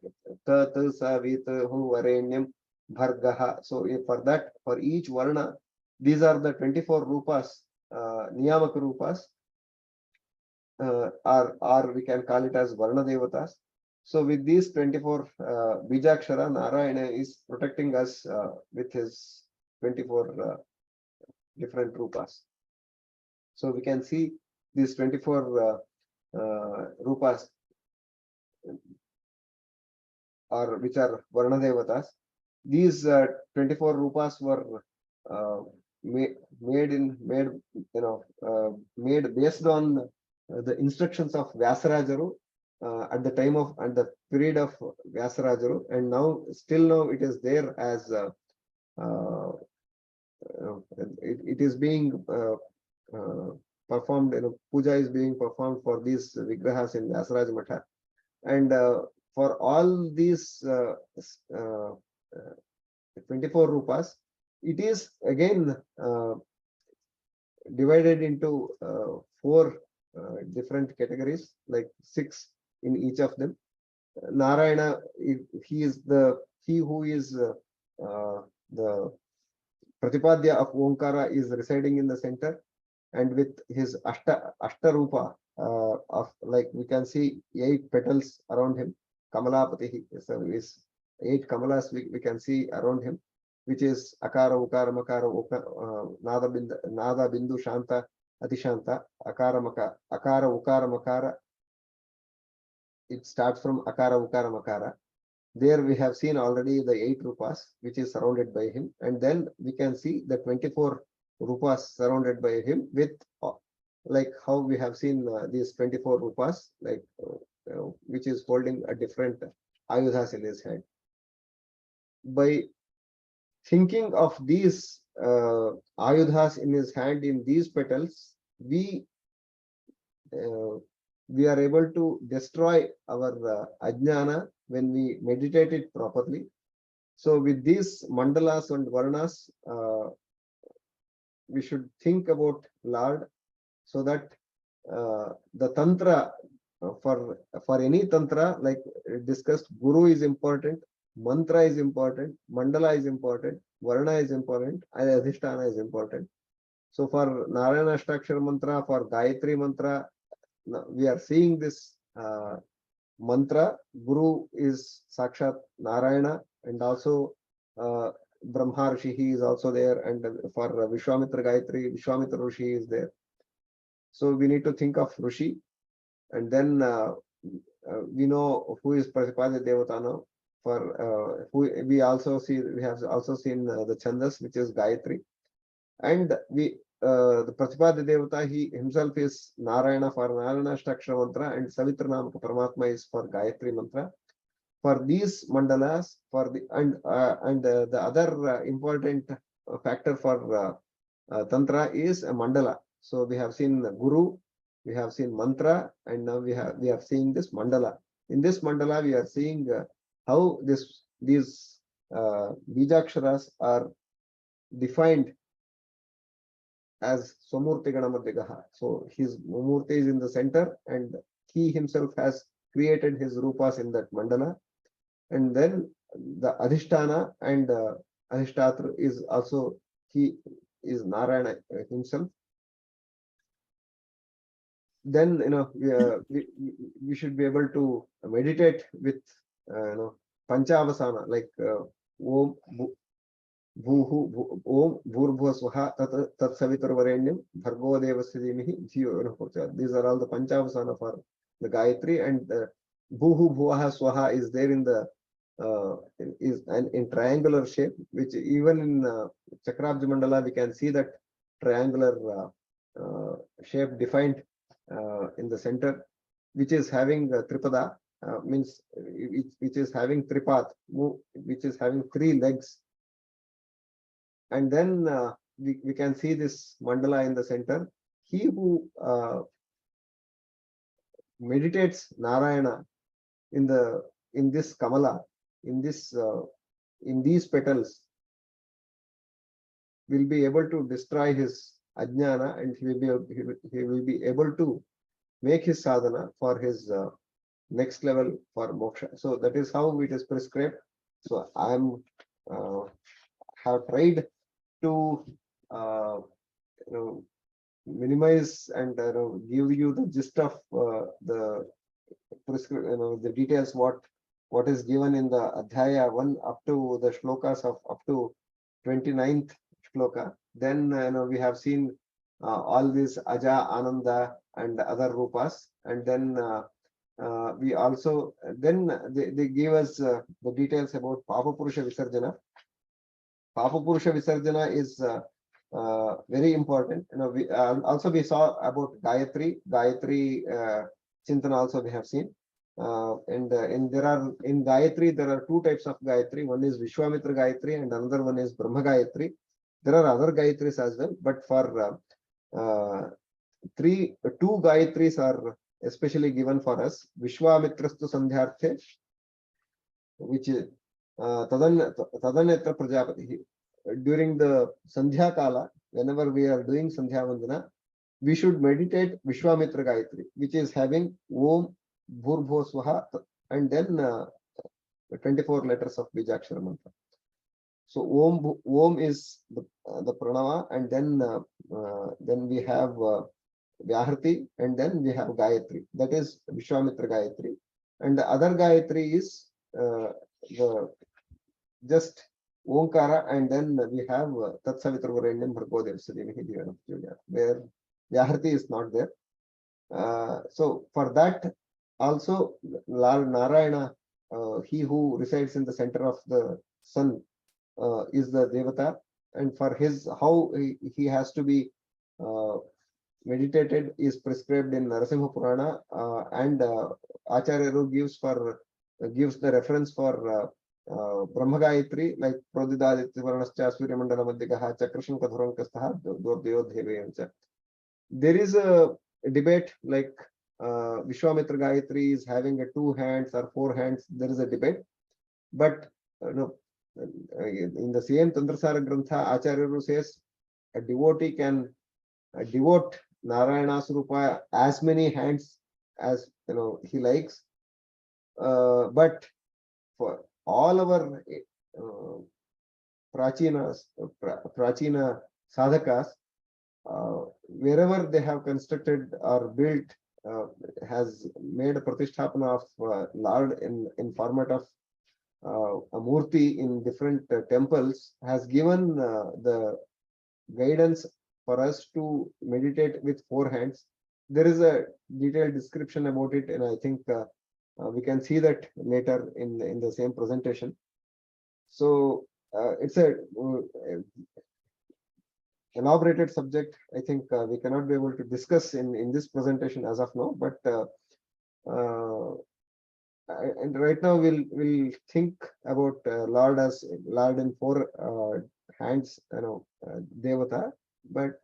Ta, Sa, Vit, Hu, Varenyam, Bhargaha. So for that, for each Varna, these are the 24 Rupas, Niyamaka Rupas, or we can call it as Varna Devatas. So with these 24 Bijakshara, Narayana is protecting us with his 24 different Rupas. So we can see these 24 Rupas, or which are Varna Devatas. These 24 Rupas were made based on the instructions of Vyasarajaru at the time of and the period of Vyasarajaru, and now still now it is there as uh, it is being performed. Puja is being performed for these vigrahas in Vyasaraj Matha, and for all these 24 rupas, it is again divided into four different categories, like 6 in each of them. Narayana, he who is the Pratipadya of Omkara is residing in the center, and with his Ashtarupa of, like we can see 8 petals around him. Kamalapati is 8 Kamalas we can see around him, which is Akara, Ukara, Makara, Nada, Bindu, Shanta, Atishanta, Akara, Ukara, Makara. It starts from Akara, Ukara, Makara. There we have seen already the 8 rupas, which is surrounded by him. And then we can see the 24 rupas surrounded by him with, like how we have seen these 24 rupas, like which is holding a different ayudhas in his hand. By thinking of these ayudhas in his hand in these petals, we are able to destroy our ajnana when we meditate it properly. So with these mandalas and varnas, we should think about Lord, so that the tantra, for any tantra, like discussed, guru is important, mantra is important, mandala is important, varna is important, and adhisthana is important. So for Narayana Ashtakshara mantra, for Gayatri mantra, we are seeing this mantra. Guru is Sakshat Narayana, and also Brahma Rishi, he is also there, and for Vishwamitra Gayatri, Vishwamitra Rishi is there. So we need to think of Rishi, and then we know who is Pratipadya Devata now. For who we have also seen the Chandas, which is Gayatri, and the Pratipadya Devata, he himself is Narayana for Narayana Ashtakshara mantra, and Savitra Namaka Paramatma is for Gayatri mantra. For these mandalas, for the the other important factor for tantra is a mandala. So we have seen Guru, we have seen mantra, and now we are seeing this mandala. In this mandala, we are seeing how these bijaksharas are defined as Swamurti Ganamadvigaha. So his Mumurti is in the center, and he himself has created his rupas in that mandala. And then the Adhisthana and Adhishtatra is also, he is Narayana himself. Then we should be able to meditate with Panchavasana, like Om Bhuhu Om Bhurbhuva Swaha Tat Savitar Varenyam Bhargo Devasya Dhimahi Dhiyo Purchad. These are all the Panchavasana for the Gayatri, and Bhuhu Bhuvaha Swaha is there in the is in triangular shape, which even in Chakrabja Mandala we can see that triangular shape defined in the center, which is having Tripada, means which is having Tripat, which is having 3 legs. And then we can see this mandala in the center. He who meditates Narayana in this Kamala, in these petals, will be able to destroy his ajnana, and he will be able to make his sadhana for his next level for moksha. So that is how it is prescribed. So I am have tried to minimize and give you the gist of the details what is given in the Adhyaya 1 up to the shlokas of up to 29th shloka. Then we have seen all these Aja, Ananda and other rupas, and then we also then they give us the details about Papa Purusha Visarjana. Papa Purusha Visarjana is very important. We also we saw about Gayatri Chintana also we have seen. And there are in Gayatri there are two types of Gayatri. One is Vishwamitra Gayatri and another one is Brahma Gayatri. There are other Gayatris as well, but for two Gayatris are especially given for us. Vishwamitrastu Sandhyarthe, which is Tadannetra Prajapati. During the Sandhya Kala, whenever we are doing Sandhya Vandana, we should meditate Vishwamitra Gayatri, which is having Om Bhurbho Swaha and then 24 letters of Bijakshara mantra. So Om is the Pranava, and then we have Vyahrti, and then we have Gayatri. That is Vishwamitra Gayatri, and the other Gayatri is the just Omkara, and then we have Tatsavitravarenyam Bhargo Devasadivihi Dhyana, where Vyahrti is not there. So for that also Lord Narayana, he who resides in the center of the sun, is the Devata, and for his how he has to be meditated is prescribed in Narasimha Purana, and Acharya gives the reference for Brahma Gayatri, like Prodidaditya Varnascha Surya Mandala Madhikaha Chakrashanka Dhurankastaha Dordeo Dheveyancha. There is a debate like Vishwamitra Gayatri is having a 2 hands or 4 hands. There is a debate, but in the same Tantrasara Grantha, Acharya says a devotee can devote Narayana's Rupa as many hands as he likes, but for all our Prachina sadhakas, wherever they have constructed or built, has made a pratisthapana of Lord in format of a murti in different temples, has given the guidance for us to meditate with 4 hands. There is a detailed description about it, and I think we can see that later in the same presentation. So it's a elaborated subject. I think we cannot be able to discuss in this presentation as of now, but and right now we'll think about Lord as Lord in 4 hands, Devata. But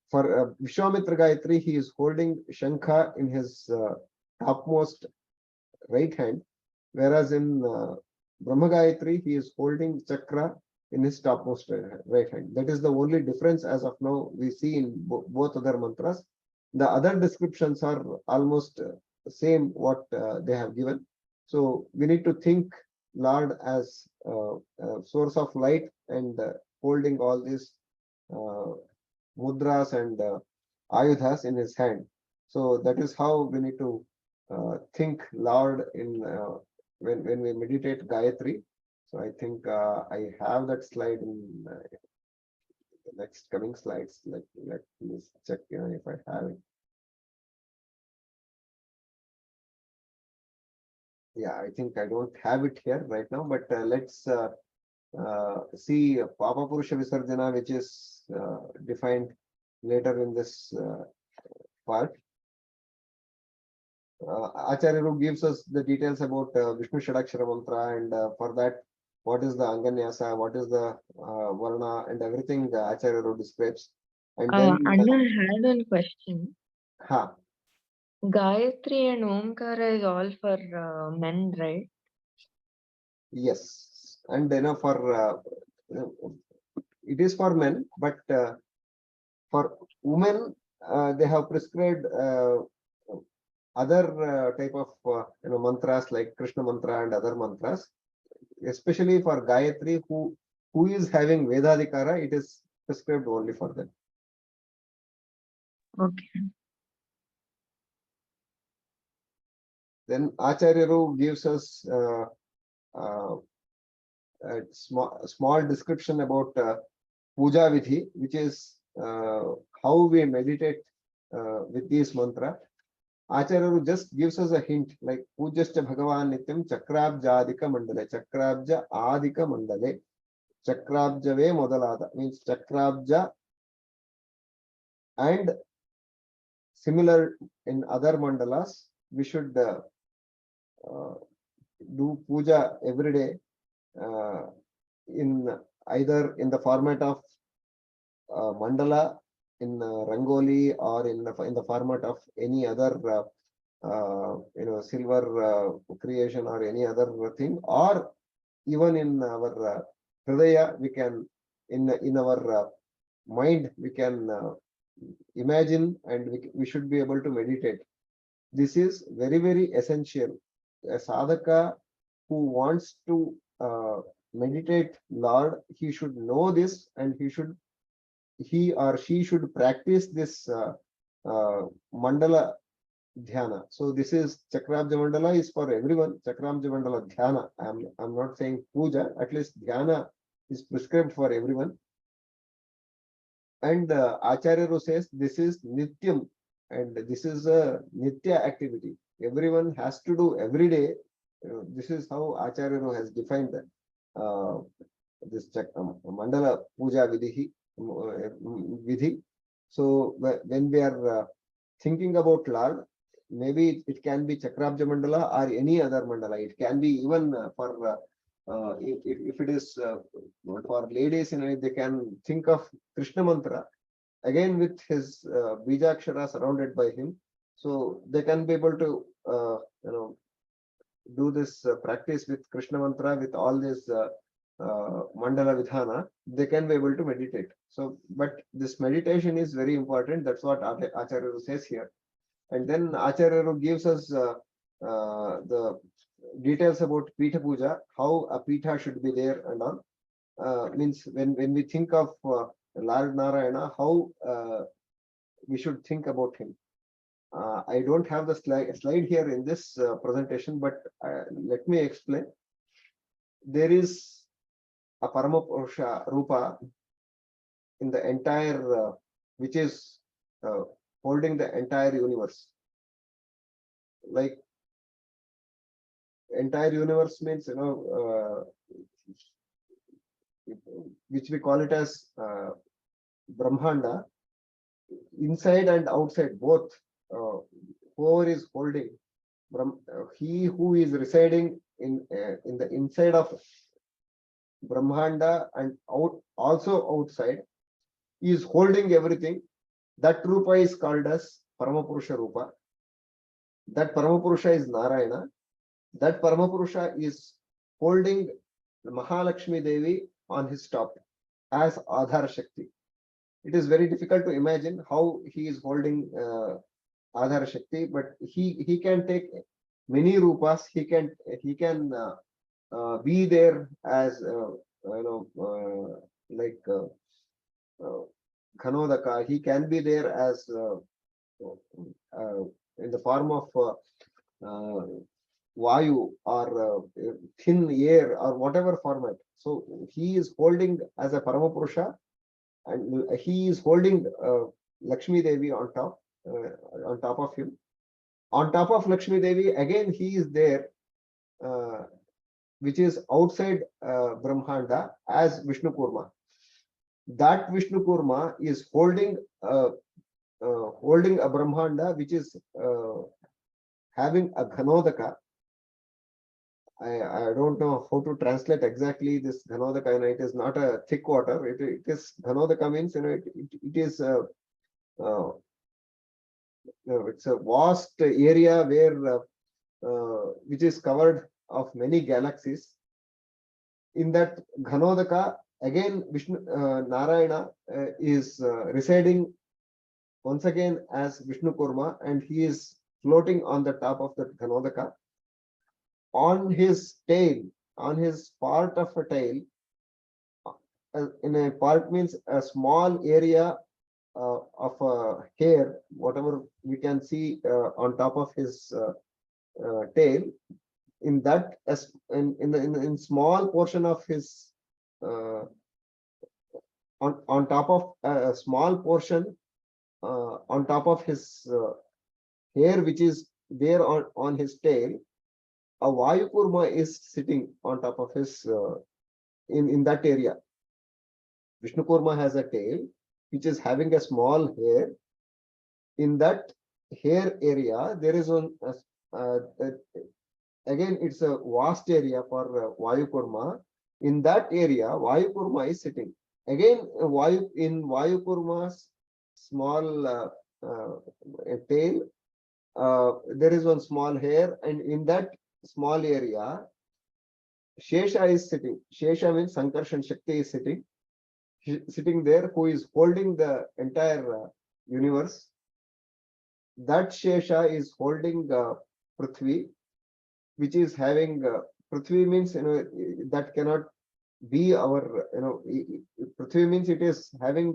for Vishwamitra Gayatri, he is holding Shankha in his topmost right hand, whereas in Brahma Gayatri, he is holding Chakra in his topmost right hand. That is the only difference as of now we see in both other mantras. The other descriptions are almost same what they have given. So we need to think Lord as a source of light and holding all these mudras and ayudhas in his hand. So that is how we need to think Lord in when we meditate Gayatri. So I think I have that slide in the next coming slides. Let me check if I have it. Yeah, I think I don't have it here right now, but let's see Papa Purusha Visarjana, which is defined later in this part. Acharya gives us the details about Vishnu Shadakshara mantra, and for that, what is the Anganyasa, what is the Varna, and everything Acharya describes. And then
Anna had one question.
Ha.
Gayatri and Omkara is all for men, right?
Yes, and for it is for men, but for women they have prescribed other type of mantras like Krishna mantra and other mantras, especially for Gayatri, who is having Vedadikara, it is prescribed only for them.
Okay.
Then Acharya gives us a small description about Puja Vidhi, which is how we meditate with these mantra. Acharya just gives us a hint like Pujascha Bhagavan Nityam Chakrabja Adika Mandale, Chakrabja Adika Mandale. Chakrabjave modalada means Chakrabja, and similar in other mandalas, we should do puja every day in either in the format of mandala, in rangoli, or in the format of any other silver creation or any other thing, or even in our hridaya, we can in our mind we can imagine, and we should be able to meditate. This is very, very essential. A sadhaka who wants to meditate Lord, he should know this, and he or she should practice this mandala dhyana. So this is Chakrabja mandala is for everyone. Chakrabja mandala dhyana. I'm not saying puja. At least dhyana is prescribed for everyone. And Acharya says this is nityam, and this is a nitya activity. Everyone has to do every day. This is how Acharya has defined that. This mandala puja vidhi. So when we are thinking about Lord, maybe it can be Chakrabja mandala or any other mandala. It can be even for if it is for ladies, they can think of Krishna mantra again with his bijakshara surrounded by him. So they can be able to do this practice with Krishna mantra, with all this mandala vidhana. They can be able to meditate. So, but this meditation is very important. That's what Acharya says here. And then Acharya gives us the details about Pitha Puja, how a Pitha should be there and all. Means when we think of Lord Narayana, how we should think about him. I don't have the slide here in this presentation, but let me explain. There is a Paramapurusha Rupa in the entire, which is holding the entire universe. Like entire universe means, which we call it as Brahmanda, inside and outside both. Whoever is holding, he who is residing in the inside of Brahmanda and also outside, is holding everything. That Rupa is called as Paramapurusha Rupa. That Paramapurusha is Narayana. That Paramapurusha is holding Mahalakshmi Devi on his top as Adhara Shakti. It is very difficult to imagine how he is holding Adhara Shakti, but he can take many rupas. He can be there as like Ghanodaka. He can be there as in the form of Vayu or thin air or whatever format. So he is holding as a Paramapurusha, and he is holding Lakshmi Devi on top of him. On top of Lakshmi Devi, again he is there, which is outside Brahmanda as Vishnu Kurma. That Vishnu Kurma is holding a Brahmanda which is having a Ghanodaka. I don't know how to translate exactly this Ghanodaka. It is not a thick water. It is Ghanodaka means it is it's a vast area where which is covered of many galaxies. In that Ghanodaka, again Vishnu Narayana is residing once again as Vishnu Kurma, and he is floating on the top of that Ghanodaka. On his tail, on his part of a tail, in a part means a small area of hair, whatever we can see on top of his tail. In that, in small portion of his on top of a small portion on top of his hair, which is there on his tail, a Vayu Kurma is sitting on top of his in that area. Vishnu Kurma has a tail which is having a small hair. In that hair area, there is one, again, it's a vast area for Vayu Kurma. In that area, Vayu Kurma is sitting. Again, in Vayu Kurma's small tail, there is one small hair, and in that small area, Shesha is sitting. Shesha means Sankarshan Shakti is sitting there, who is holding the entire universe. That Shesha is holding Prithvi, which is having Prithvi means, that cannot be our, Prithvi means it is having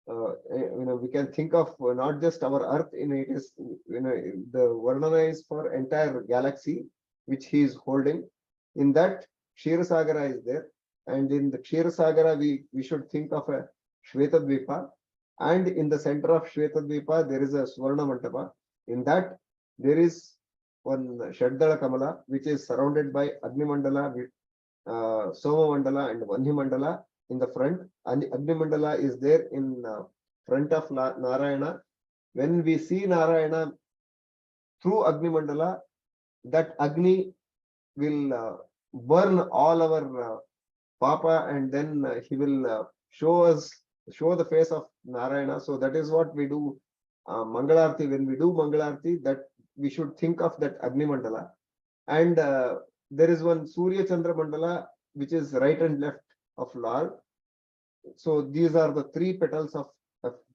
we can think of not just our earth, it is, the Varnana is for entire galaxy which he is holding. In that, Kshetrasagara is there, and in the Kshetrasagara we should think of a Shvetadvipa, and in the center of Shvetadvipa there is a Swarna Mantapa. In that there is one Shaddala Kamala which is surrounded by Agni Mandala, Soma Mandala and Vanhi Mandala in the front, and Agni Mandala is there in front of Narayana. When we see Narayana through Agni Mandala, that Agni will burn all our Papa, and then he will show the face of Narayana. So that is what we do Mangalarti. When we do Mangalarti, that we should think of that Agni Mandala. And there is one Surya Chandra Mandala which is right and left of Lord. So these are the three petals of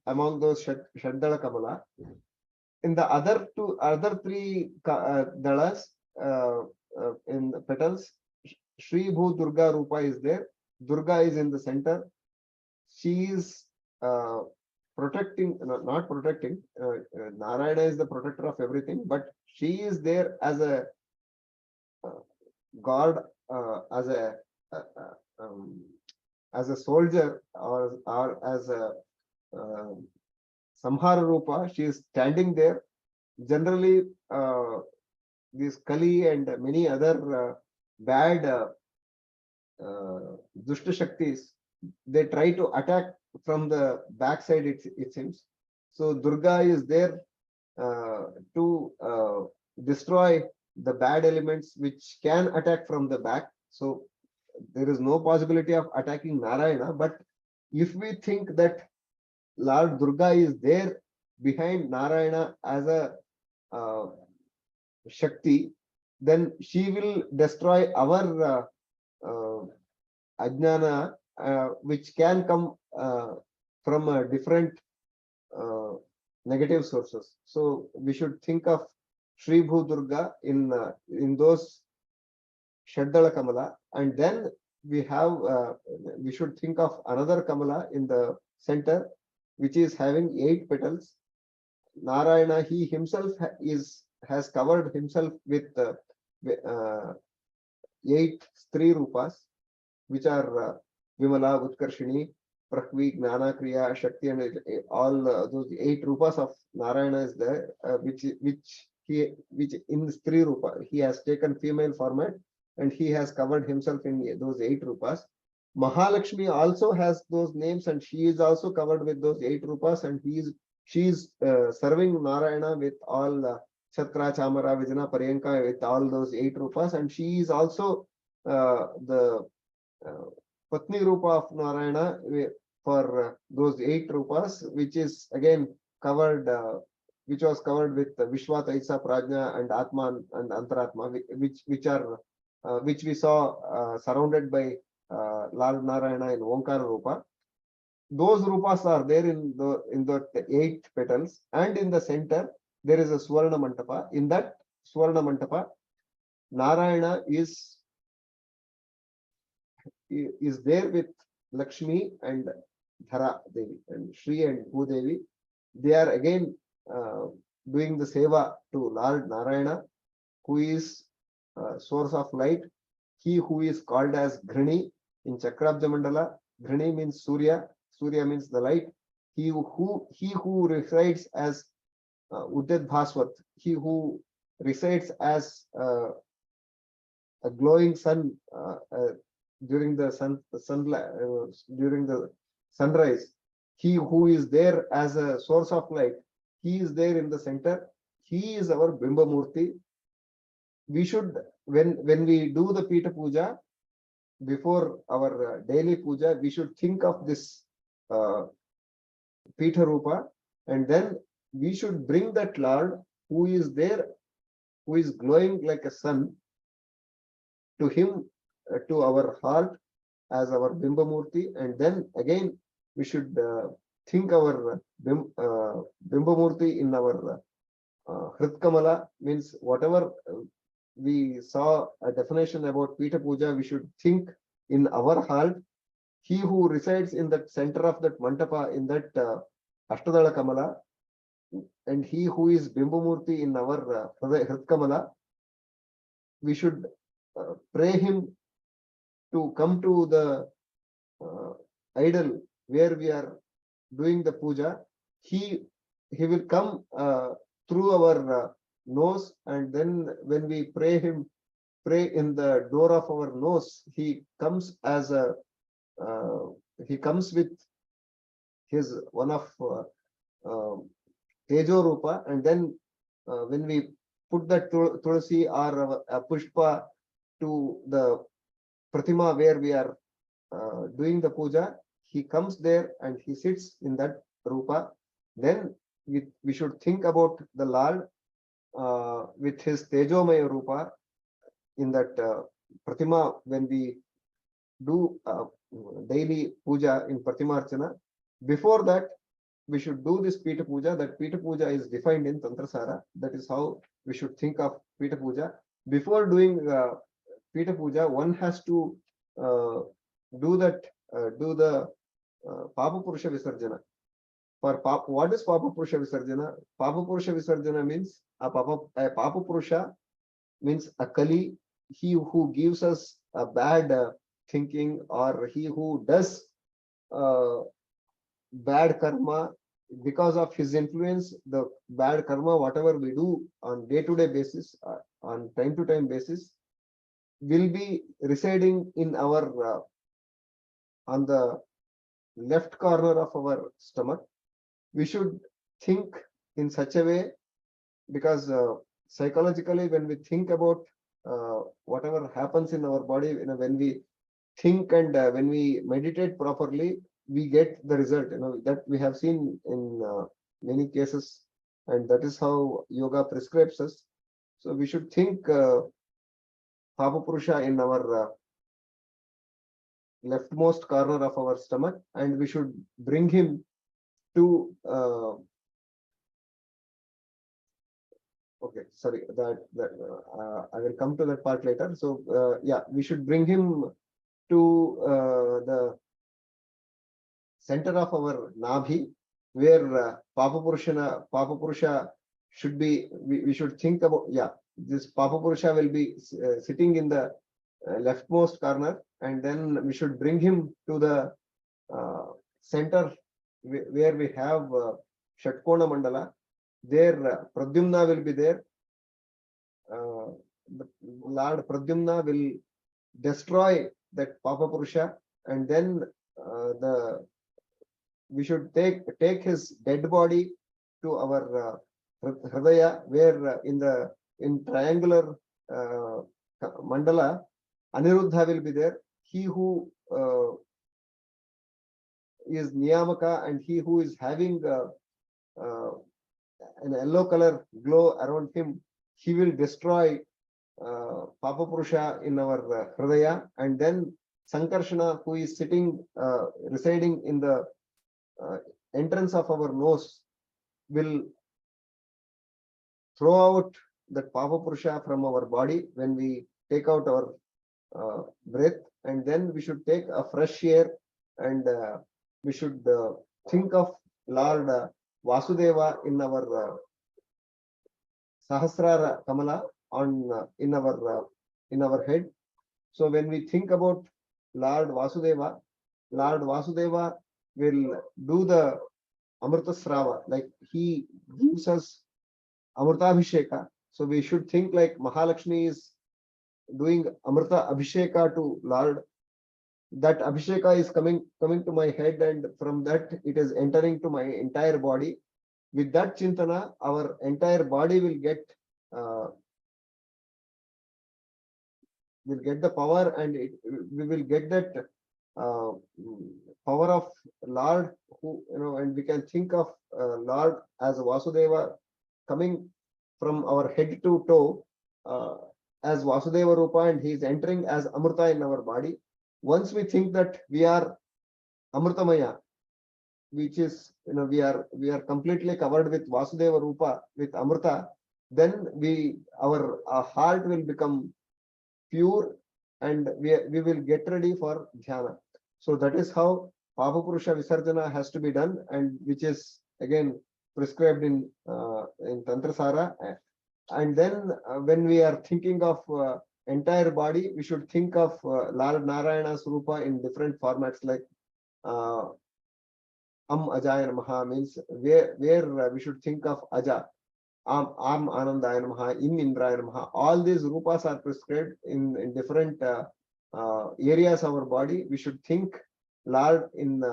among those Shaddala Kamala. In the other three dalas in the petals, Shri Bhu Durga Rupa is there. Durga is in the center. She is protecting, not protecting. Narayana is the protector of everything, but she is there as a god, as a soldier, or as a Samhara Rupa. She is standing there. Generally, this Kali and many other bad Dushta Shaktis, they try to attack from the backside, it seems. So Durga is there to destroy the bad elements which can attack from the back. So there is no possibility of attacking Narayana. But if we think that Lord Durga is there behind Narayana as a Shakti, then she will destroy our Ajnana, which can come from a different negative sources. So we should think of Shri Bhu Durga in those Shaddala Kamala, and then we should think of another Kamala in the center, which is having 8 petals. Narayana, he himself has covered himself with 8 Stri Rupas, which are Vimala, Utkarshini, Prahvi, Gnana, Kriya, Shakti, and all those 8 Rupas of Narayana is there, which in Stri Rupa, he has taken female format, and he has covered himself in those 8 Rupas. Mahalakshmi also has those names, and she is also covered with those 8 Rupas, and she is serving Narayana with all Chatra, Chamara, Vijana, Paryanka, with all those 8 Rupas, and she is also the Patni Rupa of Narayana for those 8 Rupas, which is again covered, which was covered with Vishwa, Taisa, Prajna, and Atman and Antaratma, which we saw surrounded by Lord Narayana in Omkara Rupa. Those Rupas are there in the 8 petals, and in the center there is a Swarna Mantapa. In that Swarna Mantapa, Narayana is there with Lakshmi and Dhara Devi, and Shri and Bhudevi. They are again doing the seva to Lord Narayana, who is source of light. He who is called as Ghrani in Chakrabja Mandala. Ghrani means Surya. Surya means the light. He who resides as Uddit Bhaswat. He who resides as a glowing sun during the sunrise, he who is there as a source of light, he is there in the center. He is our Bimba Murti. We should, when we do the Pita Puja, before our daily puja, we should think of this Pita Rupa, and then we should bring that Lord who is there, who is glowing like a sun, to him, to our heart as our Bimba Murti, and then again we should think our Bimba Murti in our Hritkamala, means whatever we saw a definition about Pita Puja, we should think in our heart. He who resides in that center of that Mantapa, in that Ashtadala Kamala, and he who is Bimbamurti in our Hritkamala, we should pray him to come to the idol where we are doing the puja. He will come through our nose, and then when we pray him, pray in the door of our nose, he comes as a he comes with his one of Tejo Rupa, and then when we put that tulsi or a pushpa to the pratima where we are doing the puja, he comes there and he sits in that rupa. Then we should think about the Lord with his Tejomaya Rupa in that pratima. When we do daily puja in Pratimarchana, before that we should do this Pita Puja. That Pita Puja is defined in Tantrasara. That is how we should think of Pita Puja. Before doing Pita Puja, one has to do the Papa Purusha Visarjana. For what is Papa Purusha Visarjana? Papa Purusha Visarjana means a Papa Purusha means a Kali, he who gives us a bad thinking, or he who does bad karma. Because of his influence, the bad karma, whatever we do on day-to-day basis, on time-to-time basis, will be residing in our on the left corner of our stomach. We should think in such a way, because psychologically, when we think about whatever happens in our body, when we think and when we meditate properly, we get the result, that we have seen in many cases, and that is how yoga prescribes us. So we should think Papa Purusha in our leftmost corner of our stomach, and we should bring him to okay, sorry, I will come to that part later. So yeah, we should bring him to the center of our Nabhi, where Papa Purusha should be. We should think about, yeah, this Papa Purusha will be sitting in the leftmost corner, and then we should bring him to the center where we have Shatkona Mandala. There Pradyumna will be there. The Lord Pradyumna will destroy that Papa Purusha, and then we should take his dead body to our Hridaya, where in triangular mandala, Aniruddha will be there. He who is Niyamaka, and he who is having an yellow color glow around him, he will destroy Papa Purusha in our Hridaya. And then Sankarshana, who is residing in the entrance of our nose, will throw out that Papa Purusha from our body when we take out our breath. And then we should take a fresh air, and we should think of Lord Vasudeva in our Sahasrara Kamala in our head. So when we think about Lord Vasudeva will do the Amrita Srava, like he gives us Amrita Abhisheka. So we should think like Mahalakshmi is doing Amrita Abhisheka to Lord. that Abhisheka is coming to my head, and from that it is entering to my entire body. With that Chintana, our entire body will get the power, and we will get that uh, power of Lord, who, and we can think of Lord as Vasudeva coming from our head to toe as Vasudeva Rupa, and he is entering as Amrita in our body. Once we think that we are Amritamaya, which is, we are completely covered with Vasudeva Rupa, with Amrita, then our heart will become pure, and we will get ready for dhyana. So that is how Papa Purusha Visarjana has to be done, and which is again prescribed in Tantrasara. And then when we are thinking of entire body, we should think of Lord Narayana's Rupa in different formats, like Ajaya Namaha, means where we should think of Aja. Am Anandaya Namaha, Indraya Namaha. All these rupas are prescribed in different areas of our body. We should think Lord in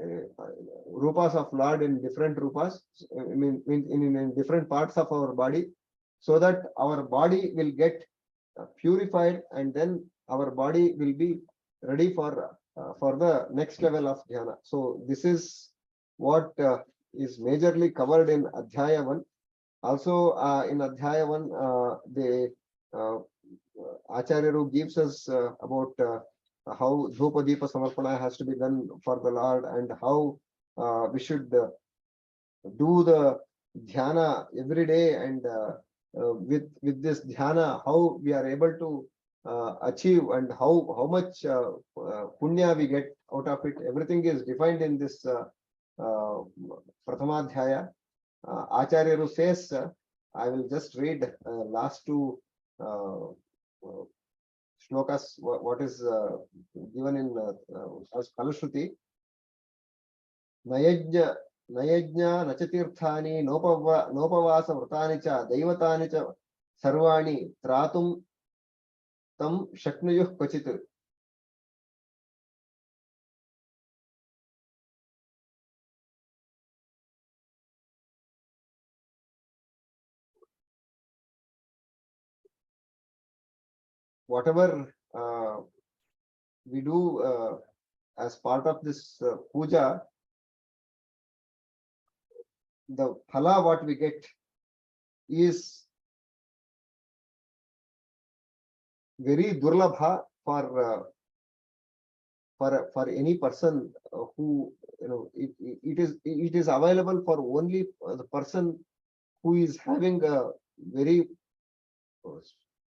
rupas of Lord in different rupas, I mean in different parts of our body, so that our body will get purified, and then our body will be ready for the next level of dhyana. So this is what is majorly covered in Adhyaya 1. Also, in Adhyaya 1, the Acharya gives us about how Dhupa Deepa Samarpana has to be done for the Lord, and how we should do the dhyana every day, and with this dhyana, how we are able to achieve, and how much punya we get out of it. Everything is defined in this Prathamadhyaya. Acharya says, I will just read last two shlokas, what is given in as Kalushruti. Nayajna nachatirthani nopavasa vrtani cha daivatani cha sarvani tratum tam shaknuyuh kvachit. Whatever we do as part of this puja, the phala what we get is very durlabha for any person who, it is available for only the person who is having a very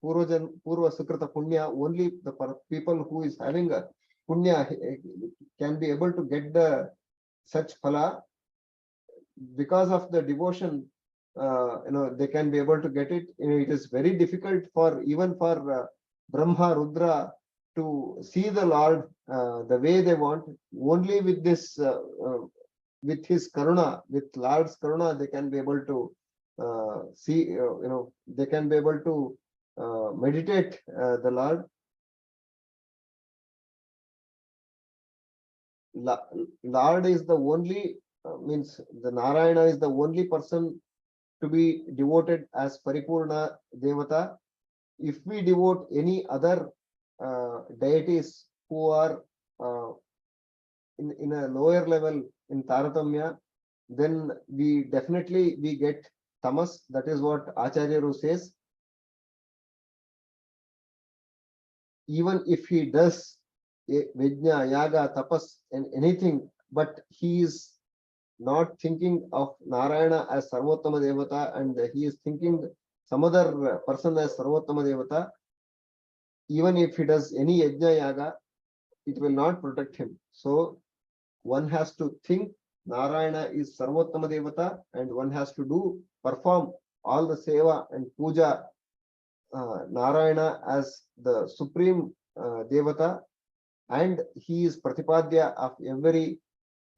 Purva Sukrita Punya. Only the people who is having a Punya can be able to get the such phala. Because of the devotion, they can be able to get it. It is very difficult for even for Brahma, Rudra to see the Lord the way they want. Only with this, with his karuna, with Lord's karuna, they can be able to see, they can be able to meditate the Lord. Lord is the only, means the Narayana is the only person to be devoted as Paripurna Devata. If we devote any other deities who are in a lower level in Taratamya, then we definitely get tamas. That is what Acharya says. Even if he does Vijna, Yaga, Tapas, and anything, but he is not thinking of Narayana as Sarvottama Devata, and he is thinking some other person as Sarvottama Devata, even if he does any Yajna Yaga, it will not protect him. So one has to think Narayana is Sarvottama Devata, and one has to perform all the Seva and Puja Narayana as the supreme Devata, and he is Pratipadya of every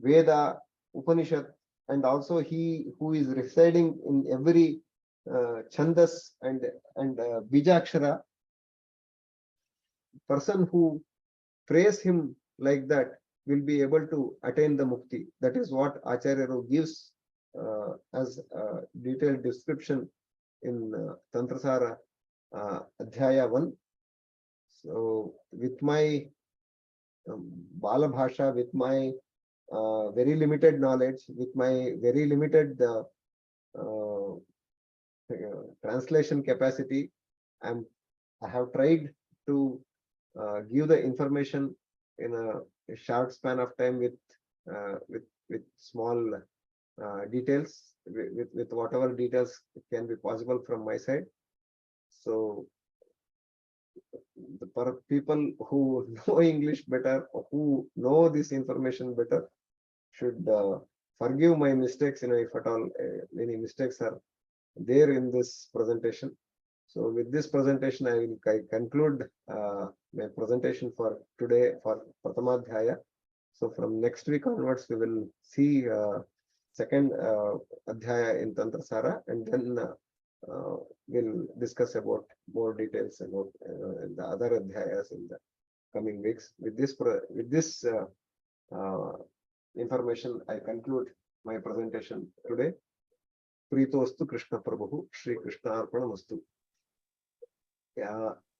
Veda, Upanishad, and also he who is residing in every Chandas and Bijakshara. Person who praise him like that will be able to attain the mukti. That is what Acharya gives as a detailed description in Tantrasara Adhyaya 1. So with my Bala Bhasha, with my very limited knowledge, with my very limited translation capacity, I have tried to give the information in a short span of time with small details, with whatever details can be possible from my side. So the people who know English better, who know this information better, should forgive my mistakes, if at all any mistakes are there in this presentation. So with this presentation, I conclude my presentation for today for Prathamadhyaya. So from next week onwards, we will see second Adhyaya in Tantrasara, and then we'll discuss about more details about the other Adhyayas in the coming weeks. With this information, I conclude my presentation today. Pritostu Krishna Prabhu, Shri Krishna Arpanamastu.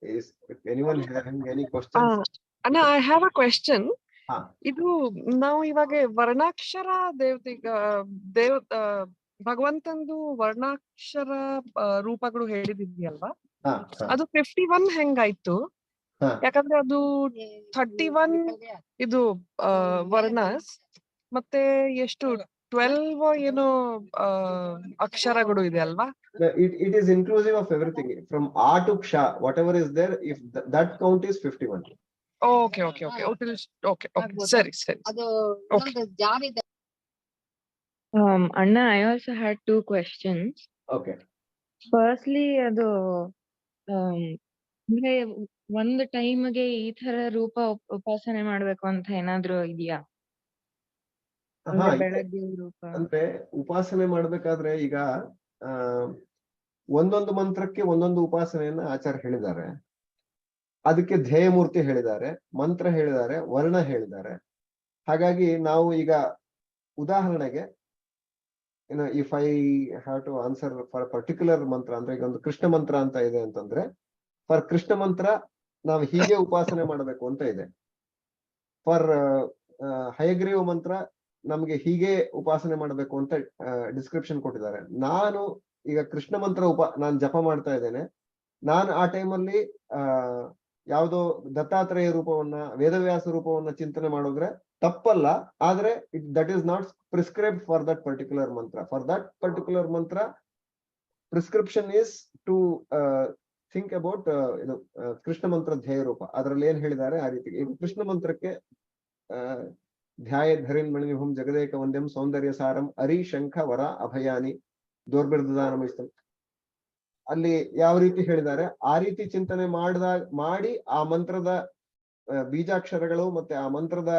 If anyone having any questions?
Anna, I have a question.
ಇದು
ನಾವು ಇವಾಗ ವರ್ಣಾಕ್ಷರ ಭಗವಂತಂದು ವರ್ಣಾಕ್ಷರ ರೂಪಗಳು ಹೇಳಿದಿದ್ಯಲ್ವಾ, ಅದು 51 ಹೆಂಗಾಯ್ತು? ಯಾಕಂದ್ರೆ ಅದು 31 ಇದು ವರ್ಣಸ್, ಮತ್ತೆ ಎಷ್ಟು 12 ಏನೋ ಅಕ್ಷರಗಳು ಇದೆ ಅಲ್ವಾ?
It is inclusive of everything from A to Ksha, whatever is there. If that count is 51.
Okay. Sorry.
Anna, I also had 2 questions.
Okay.
Firstly, ಅದು ಅಂದ್ರೆ ಒಂದು ಟೈಮ್ಗೆ ಈ ತರ ರೂಪ ಉಪಾಸನೆ ಮಾಡ್ಬೇಕು ಅಂತ ಏನಾದ್ರು ಇದೆಯಾ? ಬೆಳಗ್ಗೆ ರೂಪ
ಅಂದ್ರೆ ಉಪಾಸನೆ ಮಾಡ್ಬೇಕಾದ್ರೆ ಈಗ ಒಂದೊಂದು ಮಂತ್ರಕ್ಕೆ ಒಂದೊಂದು ಉಪಾಸನೆಯನ್ನ ಆಚಾರ್ಯ ಹೇಳಿದ್ದಾರೆ. ಅದಕ್ಕೆ ಧ್ಯೇಯಮೂರ್ತಿ ಹೇಳಿದ್ದಾರೆ, ಮಂತ್ರ ಹೇಳಿದ್ದಾರೆ, ವರ್ಣ ಹೇಳಿದ್ದಾರೆ. ಹಾಗಾಗಿ ನಾವು ಈಗ ಉದಾಹರಣೆಗೆ if I have to answer for particular mantra, ಅಂದ್ರೆ ಈಗ ಒಂದು ಕೃಷ್ಣ ಮಂತ್ರ ಅಂತ ಇದೆ ಅಂತಂದ್ರೆ, ಫಾರ್ ಕೃಷ್ಣ ಮಂತ್ರ ನಾವು ಹೀಗೆ ಉಪಾಸನೆ ಮಾಡಬೇಕು ಅಂತ ಇದೆ. ಫಾರ್ ಹಯಗ್ರೀವ ಮಂತ್ರ ನಮ್ಗೆ ಹೀಗೆ ಉಪಾಸನೆ ಮಾಡಬೇಕು ಅಂತ ಡಿಸ್ಕ್ರಿಪ್ಷನ್ ಕೊಟ್ಟಿದ್ದಾರೆ. ನಾನು ಈಗ ಕೃಷ್ಣ ಮಂತ್ರ ನಾನು ಜಪ ಮಾಡ್ತಾ ಇದ್ದೇನೆ. ನಾನು ಆ ಟೈಮಲ್ಲಿ ಯಾವುದೋ ದತ್ತಾತ್ರೇಯ ರೂಪವನ್ನ, ವೇದವ್ಯಾಸ ರೂಪವನ್ನ ಚಿಂತನೆ ಮಾಡಿದ್ರೆ ತಪ್ಪಲ್ಲ. ಆದ್ರೆ that is not prescribe for that particular mantra. For that particular mantra prescription is to think about ಇದು ಕೃಷ್ಣ ಮಂತ್ರ ಧ್ಯೇಯ ರೂಪ. ಅದರಲ್ಲಿ ಏನ್ ಹೇಳಿದ್ದಾರೆ ಆ ರೀತಿ. ಈಗ ಕೃಷ್ಣ ಮಂತ್ರಕ್ಕೆ ಧ್ಯಾಯ ಧರಿನ್ ಮಣಿವಿಭುಂ ಜಗದೇಕ ವಂದ್ಯಂ ಸೌಂದರ್ಯ ಸಾರಂ ಅರಿ ಶಂಖ ವರ ಅಭಯಾನಿ ದೌರ್ಬಿರ್ದಾನಮಿಸ್ತಂ, ಅಲ್ಲಿ ಯಾವ ರೀತಿ ಹೇಳಿದ್ದಾರೆ ಆ ರೀತಿ ಚಿಂತನೆ ಮಾಡಿ ಆ ಮಂತ್ರದ ಬೀಜಾಕ್ಷರಗಳು ಮತ್ತೆ ಆ ಮಂತ್ರದ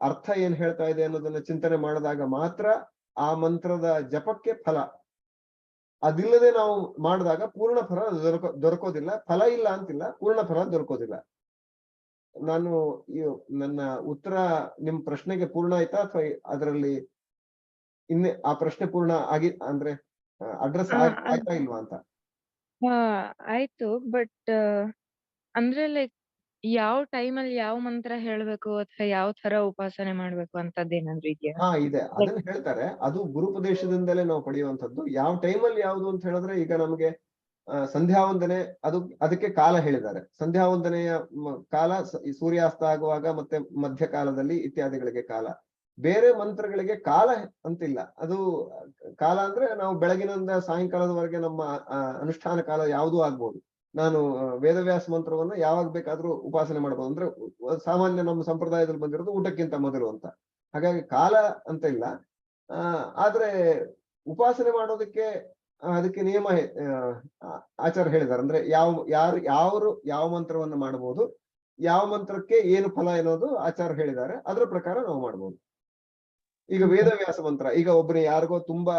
ಅರ್ಥ ಏನ್ ಹೇಳ್ತಾ ಇದೆ ಅನ್ನೋದನ್ನ ಚಿಂತನೆ ಮಾಡಿದಾಗ ಮಾತ್ರ ಆ ಮಂತ್ರದ ಜಪಕ್ಕೆ ಫಲ. ಅದಿಲ್ಲದೆ ನಾವು ಮಾಡಿದಾಗ ಪೂರ್ಣ ಫಲ ದೊರಕೋದಿಲ್ಲ. ಫಲ ಇಲ್ಲ ಅಂತಿಲ್ಲ, ಪೂರ್ಣ ಫಲ ದೊರಕೋದಿಲ್ಲ. ನಾನು ನನ್ನ ಉತ್ತರ ನಿಮ್ ಪ್ರಶ್ನೆಗೆ ಪೂರ್ಣ ಆಯ್ತಾ ಅಥವಾ ಅದರಲ್ಲಿ ಇನ್ನೇ ಆ ಪ್ರಶ್ನೆ ಪೂರ್ಣ ಅಂದ್ರೆ ಅಡ್ರೆಸ್ ಆಯ್ತಾ ಇಲ್ವಾ ಅಂತ?
ಆಯ್ತು, ಬಟ್ ಅಂದ್ರೆ ಲೈಕ್ ಯಾವ ಟೈಮಲ್ಲಿ ಯಾವ ಮಂತ್ರ ಹೇಳ್ಬೇಕು ಅಥವಾ ಯಾವ ತರ ಉಪಾಸನೆ ಮಾಡ್ಬೇಕು ಅಂತದ್ದೇನಾದ್ರು ಇದೆಯಾ?
ಇದೆ, ಅದನ್ನ ಹೇಳ್ತಾರೆ. ಅದು ಗುರುಪದೇಶದಿಂದಲೇ ನಾವು ಪಡೆಯುವಂತದ್ದು. ಯಾವ ಟೈಮಲ್ಲಿ ಯಾವುದು ಅಂತ ಹೇಳಿದ್ರೆ, ಈಗ ನಮಗೆ ಸಂಧ್ಯಾವಂದನೆ ಅದಕ್ಕೆ ಕಾಲ ಹೇಳಿದ್ದಾರೆ. ಸಂಧ್ಯಾವಂದನೆಯ ಕಾಲ ಸೂರ್ಯಾಸ್ತ ಆಗುವಾಗ ಮತ್ತೆ ಮಧ್ಯಕಾಲದಲ್ಲಿ ಇತ್ಯಾದಿಗಳಿಗೆ ಕಾಲ. ಬೇರೆ ಮಂತ್ರಗಳಿಗೆ ಕಾಲ ಅಂತಿಲ್ಲ. ಅದು ಕಾಲ ಅಂದ್ರೆ ನಾವು ಬೆಳಗಿನಿಂದ ಸಾಯಂಕಾಲದವರೆಗೆ ನಮ್ಮ ಅನುಷ್ಠಾನ ಕಾಲ ಯಾವುದೂ ಆಗ್ಬೋದು. ನಾನು ವೇದವ್ಯಾಸ ಮಂತ್ರವನ್ನ ಯಾವಾಗ ಬೇಕಾದ್ರೂ ಉಪಾಸನೆ ಮಾಡಬಹುದು. ಅಂದ್ರೆ ಸಾಮಾನ್ಯ ನಮ್ಮ ಸಂಪ್ರದಾಯದಲ್ಲಿ ಬಂದಿರೋದು ಊಟಕ್ಕಿಂತ ಮೊದಲು ಅಂತ. ಹಾಗಾಗಿ ಕಾಲ ಅಂತ ಇಲ್ಲ. ಆದ್ರೆ ಉಪಾಸನೆ ಮಾಡೋದಕ್ಕೆ ಅದಕ್ಕೆ ನಿಯಮ ಆಚಾರ್ಯ ಹೇಳಿದ್ದಾರೆ. ಅಂದ್ರೆ ಯಾವ ಮಂತ್ರವನ್ನ ಮಾಡಬಹುದು, ಯಾವ ಮಂತ್ರಕ್ಕೆ ಏನು ಫಲ ಅನ್ನೋದು ಆಚಾರ್ಯ ಹೇಳಿದ್ದಾರೆ. ಅದರ ಪ್ರಕಾರ ನಾವು ಮಾಡ್ಬೋದು. ಈಗ ವೇದವ್ಯಾಸ ಮಂತ್ರ, ಈಗ ಒಬ್ಬರು ಯಾರಿಗೋ ತುಂಬಾ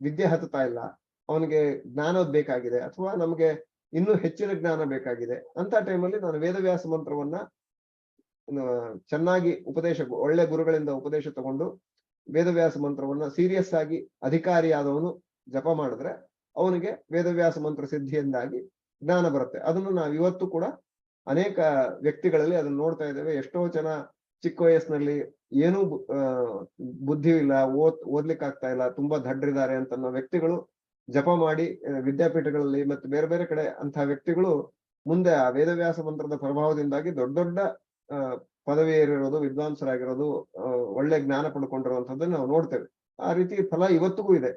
ವಿದ್ಯೆ ಹತ್ತುತ್ತಾ ಇಲ್ಲ, ಅವನಿಗೆ ಜ್ಞಾನ ಬೇಕಾಗಿದೆ ಅಥವಾ ನಮ್ಗೆ ಇನ್ನೂ ಹೆಚ್ಚಿನ ಜ್ಞಾನ ಬೇಕಾಗಿದೆ ಅಂತ ಟೈಮಲ್ಲಿ ನಾನು ವೇದವ್ಯಾಸ ಮಂತ್ರವನ್ನ ಚೆನ್ನಾಗಿ ಉಪದೇಶ, ಒಳ್ಳೆ ಗುರುಗಳಿಂದ ಉಪದೇಶ ತಗೊಂಡು ವೇದವ್ಯಾಸ ಮಂತ್ರವನ್ನ ಸೀರಿಯಸ್ ಆಗಿ ಅಧಿಕಾರಿಯಾದವನು ಜಪ ಮಾಡಿದ್ರೆ ಅವನಿಗೆ ವೇದವ್ಯಾಸ ಮಂತ್ರ ಸಿದ್ಧಿಯಿಂದಾಗಿ ಜ್ಞಾನ ಬರುತ್ತೆ. ಅದನ್ನು ನಾವು ಇವತ್ತು ಕೂಡ ಅನೇಕ ವ್ಯಕ್ತಿಗಳಲ್ಲಿ ಅದನ್ನ ನೋಡ್ತಾ ಇದ್ದೇವೆ. ಎಷ್ಟೋ ಜನ ಚಿಕ್ಕ ವಯಸ್ಸಿನಲ್ಲಿ ಏನೂ ಬುದ್ಧಿ ಇಲ್ಲ, ಓದ್ಲಿಕ್ಕೆ ಆಗ್ತಾ ಇಲ್ಲ, ತುಂಬಾ ದಡ್ರಿದ್ದಾರೆ ಅಂತ ಅನ್ನೋ ವ್ಯಕ್ತಿಗಳು ಜಪ ಮಾಡಿ ವಿದ್ಯಾಪೀಠಗಳಲ್ಲಿ ಮತ್ತು ಬೇರೆ ಬೇರೆ ಕಡೆ ಅಂತಹ ವ್ಯಕ್ತಿಗಳು ಮುಂದೆ ಆ ವೇದವ್ಯಾಸ ಮಂತ್ರದ ಪ್ರಭಾವದಿಂದಾಗಿ ದೊಡ್ಡ ದೊಡ್ಡ ಪದವಿಯೇರಿರೋದು, ವಿದ್ವಾಂಸರಾಗಿರೋದು, ಒಳ್ಳೆ ಜ್ಞಾನ ಪಡ್ಕೊಂಡಿರುವಂತದ್ದನ್ನು ನಾವು ನೋಡ್ತೇವೆ. ಆ ರೀತಿ ಫಲ ಇವತ್ತಿಗೂ ಇದೆ.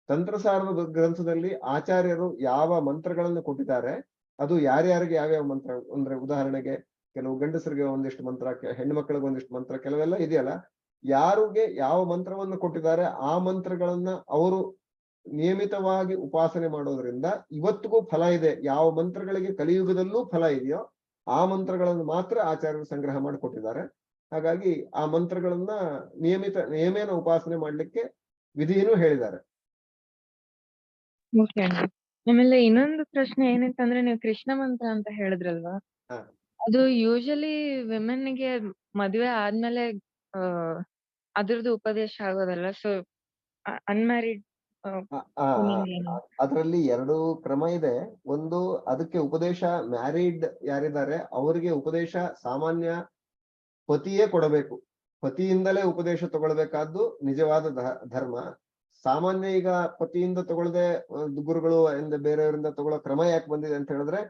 ತಂತ್ರಸಾರದ ಗ್ರಂಥದಲ್ಲಿ ಆಚಾರ್ಯರು ಯಾವ ಮಂತ್ರಗಳನ್ನು ಕೊಟ್ಟಿದ್ದಾರೆ, ಅದು ಯಾರ್ಯಾರಿಗೆ ಯಾವ್ಯಾವ ಮಂತ್ರ ಅಂದ್ರೆ ಉದಾಹರಣೆಗೆ ಕೆಲವು ಗಂಡಸರಿಗೆ ಒಂದಿಷ್ಟು ಮಂತ್ರ, ಹೆಣ್ಣು ಮಕ್ಕಳಿಗೆ ಒಂದಿಷ್ಟು ಮಂತ್ರ, ಕೆಲವೆಲ್ಲ ಇದೆಯಲ್ಲ, ಯಾರಿಗೆ ಯಾವ ಮಂತ್ರವನ್ನು ಕೊಟ್ಟಿದ್ದಾರೆ ಆ ಮಂತ್ರಗಳನ್ನ ಅವರು ನಿಯಮಿತವಾಗಿ ಉಪಾಸನೆ ಮಾಡೋದ್ರಿಂದ ಇವತ್ತಿಗೂ ಫಲ ಇದೆ. ಯಾವ ಮಂತ್ರಗಳಿಗೆ ಕಲಿಯುಗದಲ್ಲೂ ಫಲ ಇದೆಯೋ ಆ ಮಂತ್ರಗಳನ್ನು ಮಾತ್ರ ಆಚಾರ್ಯರು ಸಂಗ್ರಹ ಮಾಡಿಕೊಟ್ಟಿದ್ದಾರೆ. ಹಾಗಾಗಿ ಆ ಮಂತ್ರಗಳನ್ನ ನಿಯಮೇನ ಉಪಾಸನೆ ಮಾಡ್ಲಿಕ್ಕೆ ವಿಧಿನೂ ಹೇಳಿದ್ದಾರೆ.
ಆಮೇಲೆ ಇನ್ನೊಂದು ಪ್ರಶ್ನೆ ಏನಂತಂದ್ರೆ, ನೀವು ಕೃಷ್ಣ ಮಂತ್ರ ಅಂತ ಹೇಳಿದ್ರಲ್ವಾ, ಅದು ಯೂಶಲಿ ಗೆ ಮದುವೆ ಆದ್ಮೇಲೆ ಅದ್ರದ್ದು ಉಪದೇಶ ಆಗೋದಲ್ಲ. ಸೊ ಅನ್ಮ್ಯಾರಿಡ್
ಅದರಲ್ಲಿ ಎರಡು ಕ್ರಮ ಇದೆ. ಒಂದು, ಅದಕ್ಕೆ ಉಪದೇಶ ಮ್ಯಾರಿಡ್ ಯಾರಿದ್ದಾರೆ ಅವರಿಗೆ ಉಪದೇಶ ಸಾಮಾನ್ಯ ಪತಿಯೇ ಕೊಡಬೇಕು. ಪತಿಯಿಂದಲೇ ಉಪದೇಶ ತಗೊಳ್ಬೇಕಾದ್ದು ನಿಜವಾದ ಧರ್ಮ. ಸಾಮಾನ್ಯ ಈಗ ಪತಿಯಿಂದ ತಗೊಳ್ಳದೆ ಗುರುಗಳು ಇಂದ ಬೇರೆಯವರಿಂದ ತಗೊಳ್ಳೋ ಕ್ರಮ ಯಾಕೆ ಬಂದಿದೆ ಅಂತ ಹೇಳಿದ್ರೆ,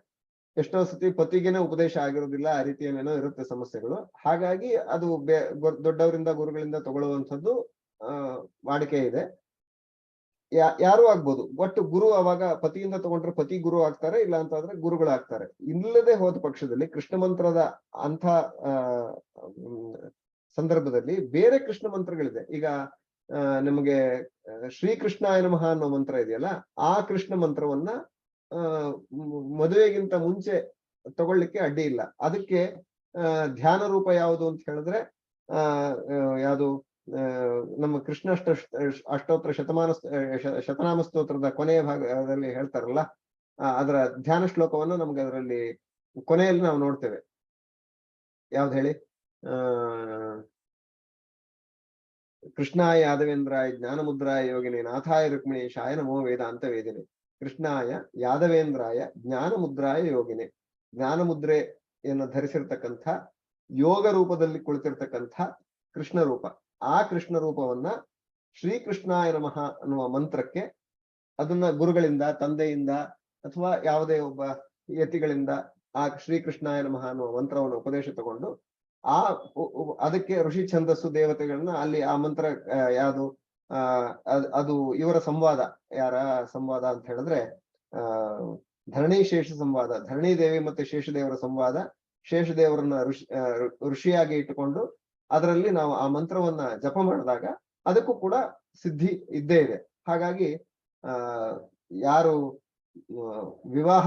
ಎಷ್ಟೋ ಸತಿ ಪತಿಗೆನೆ ಉಪದೇಶ ಆಗಿರೋದಿಲ್ಲ, ಆ ರೀತಿ ಏನೇನೋ ಇರುತ್ತೆ ಸಮಸ್ಯೆಗಳು. ಹಾಗಾಗಿ ಅದು ದೊಡ್ಡವರಿಂದ ಗುರುಗಳಿಂದ ತಗೊಳ್ಳುವಂಥದ್ದು ವಾಡಿಕೆ ಇದೆ. ಯಾರು ಆಗ್ಬೋದು, ಒಟ್ಟು ಗುರು ಅವಾಗ ಪತಿಯಿಂದ ತಗೊಂಡ್ರೆ ಪತಿ ಗುರು ಆಗ್ತಾರೆ, ಇಲ್ಲ ಅಂತ ಆದ್ರೆ ಗುರುಗಳು ಆಗ್ತಾರೆ. ಇಲ್ಲದೆ ಹೋದ ಪಕ್ಷದಲ್ಲಿ ಕೃಷ್ಣ ಮಂತ್ರದ ಅಂಥ ಸಂದರ್ಭದಲ್ಲಿ ಬೇರೆ ಕೃಷ್ಣ ಮಂತ್ರಗಳಿದೆ. ಈಗ ನಮಗೆ ಶ್ರೀಕೃಷ್ಣಾಯ ನಮಃ ಅನ್ನೋ ಮಂತ್ರ ಇದೆಯಲ್ಲ, ಆ ಕೃಷ್ಣ ಮಂತ್ರವನ್ನ ಮದುವೆಗಿಂತ ಮುಂಚೆ ತಗೊಳ್ಳಿಕ್ಕೆ ಅಡ್ಡಿ ಇಲ್ಲ. ಅದಕ್ಕೆ ಧ್ಯಾನ ರೂಪ ಯಾವುದು ಅಂತ ಹೇಳಿದ್ರೆ ಯಾವುದು ನಮ್ಮ ಕೃಷ್ಣ ಅಷ್ಟೋತ್ತರ ಶತನಾಮ ಸ್ತೋತ್ರದ ಕೊನೆಯ ಭಾಗದಲ್ಲಿ ಹೇಳ್ತಾರಲ್ಲ, ಅದರ ಧ್ಯಾನ ಶ್ಲೋಕವನ್ನು ನಮ್ಗೆ ಅದರಲ್ಲಿ ಕೊನೆಯಲ್ಲಿ ನಾವು ನೋಡ್ತೇವೆ. ಯಾವ್ದು ಹೇಳಿ? ಕೃಷ್ಣಾಯ ಯಾದವೇಂದ್ರಾಯ ಜ್ಞಾನಮುದ್ರಾಯ ಯೋಗಿನಿ ನಾಥಾಯ ರುಕ್ಮಿಣೀಶಾಯ ನಮೋ ವೇದಾಂತ ವೇದಿನಿ. ಕೃಷ್ಣಾಯ ಯಾದವೇಂದ್ರಾಯ ಜ್ಞಾನಮುದ್ರಾಯ ಯೋಗಿನಿ. ಜ್ಞಾನಮುದ್ರೆಯನ್ನು ಧರಿಸಿರ್ತಕ್ಕಂಥ, ಯೋಗ ರೂಪದಲ್ಲಿ ಕುಳಿತಿರ್ತಕ್ಕಂಥ ಕೃಷ್ಣ ರೂಪ. ಆ ಕೃಷ್ಣ ರೂಪವನ್ನ ಶ್ರೀಕೃಷ್ಣಾಯ ನಮಃ ಅನ್ನುವ ಮಂತ್ರಕ್ಕೆ, ಅದನ್ನ ಗುರುಗಳಿಂದ, ತಂದೆಯಿಂದ ಅಥವಾ ಯಾವುದೇ ಒಬ್ಬ ಯತಿಗಳಿಂದ ಆ ಶ್ರೀಕೃಷ್ಣಾಯ ನಮಃ ಅನ್ನುವ ಮಂತ್ರವನ್ನು ಉಪದೇಶ ತಗೊಂಡು ಅದಕ್ಕೆ ಋಷಿ ಛಂದಸ್ಸು ದೇವತೆಗಳನ್ನ ಅಲ್ಲಿ ಆ ಮಂತ್ರ ಯಾವುದು ಅದು ಇವರ ಸಂವಾದ. ಯಾರ ಸಂವಾದ ಅಂತ ಹೇಳಿದ್ರೆ ಧರಣಿ ಶೇಷ ಸಂವಾದ. ಧರಣಿ ದೇವಿ ಮತ್ತೆ ಶೇಷದೇವರ ಸಂವಾದ. ಶೇಷದೇವರನ್ನ ಋಷಿಯಾಗಿ ಇಟ್ಟುಕೊಂಡು ಅದರಲ್ಲಿ ನಾವು ಆ ಮಂತ್ರವನ್ನ ಜಪ ಮಾಡಿದಾಗ ಅದಕ್ಕೂ ಕೂಡ ಸಿದ್ಧಿ ಇದ್ದೇ ಇದೆ. ಹಾಗಾಗಿ ಯಾರು ವಿವಾಹ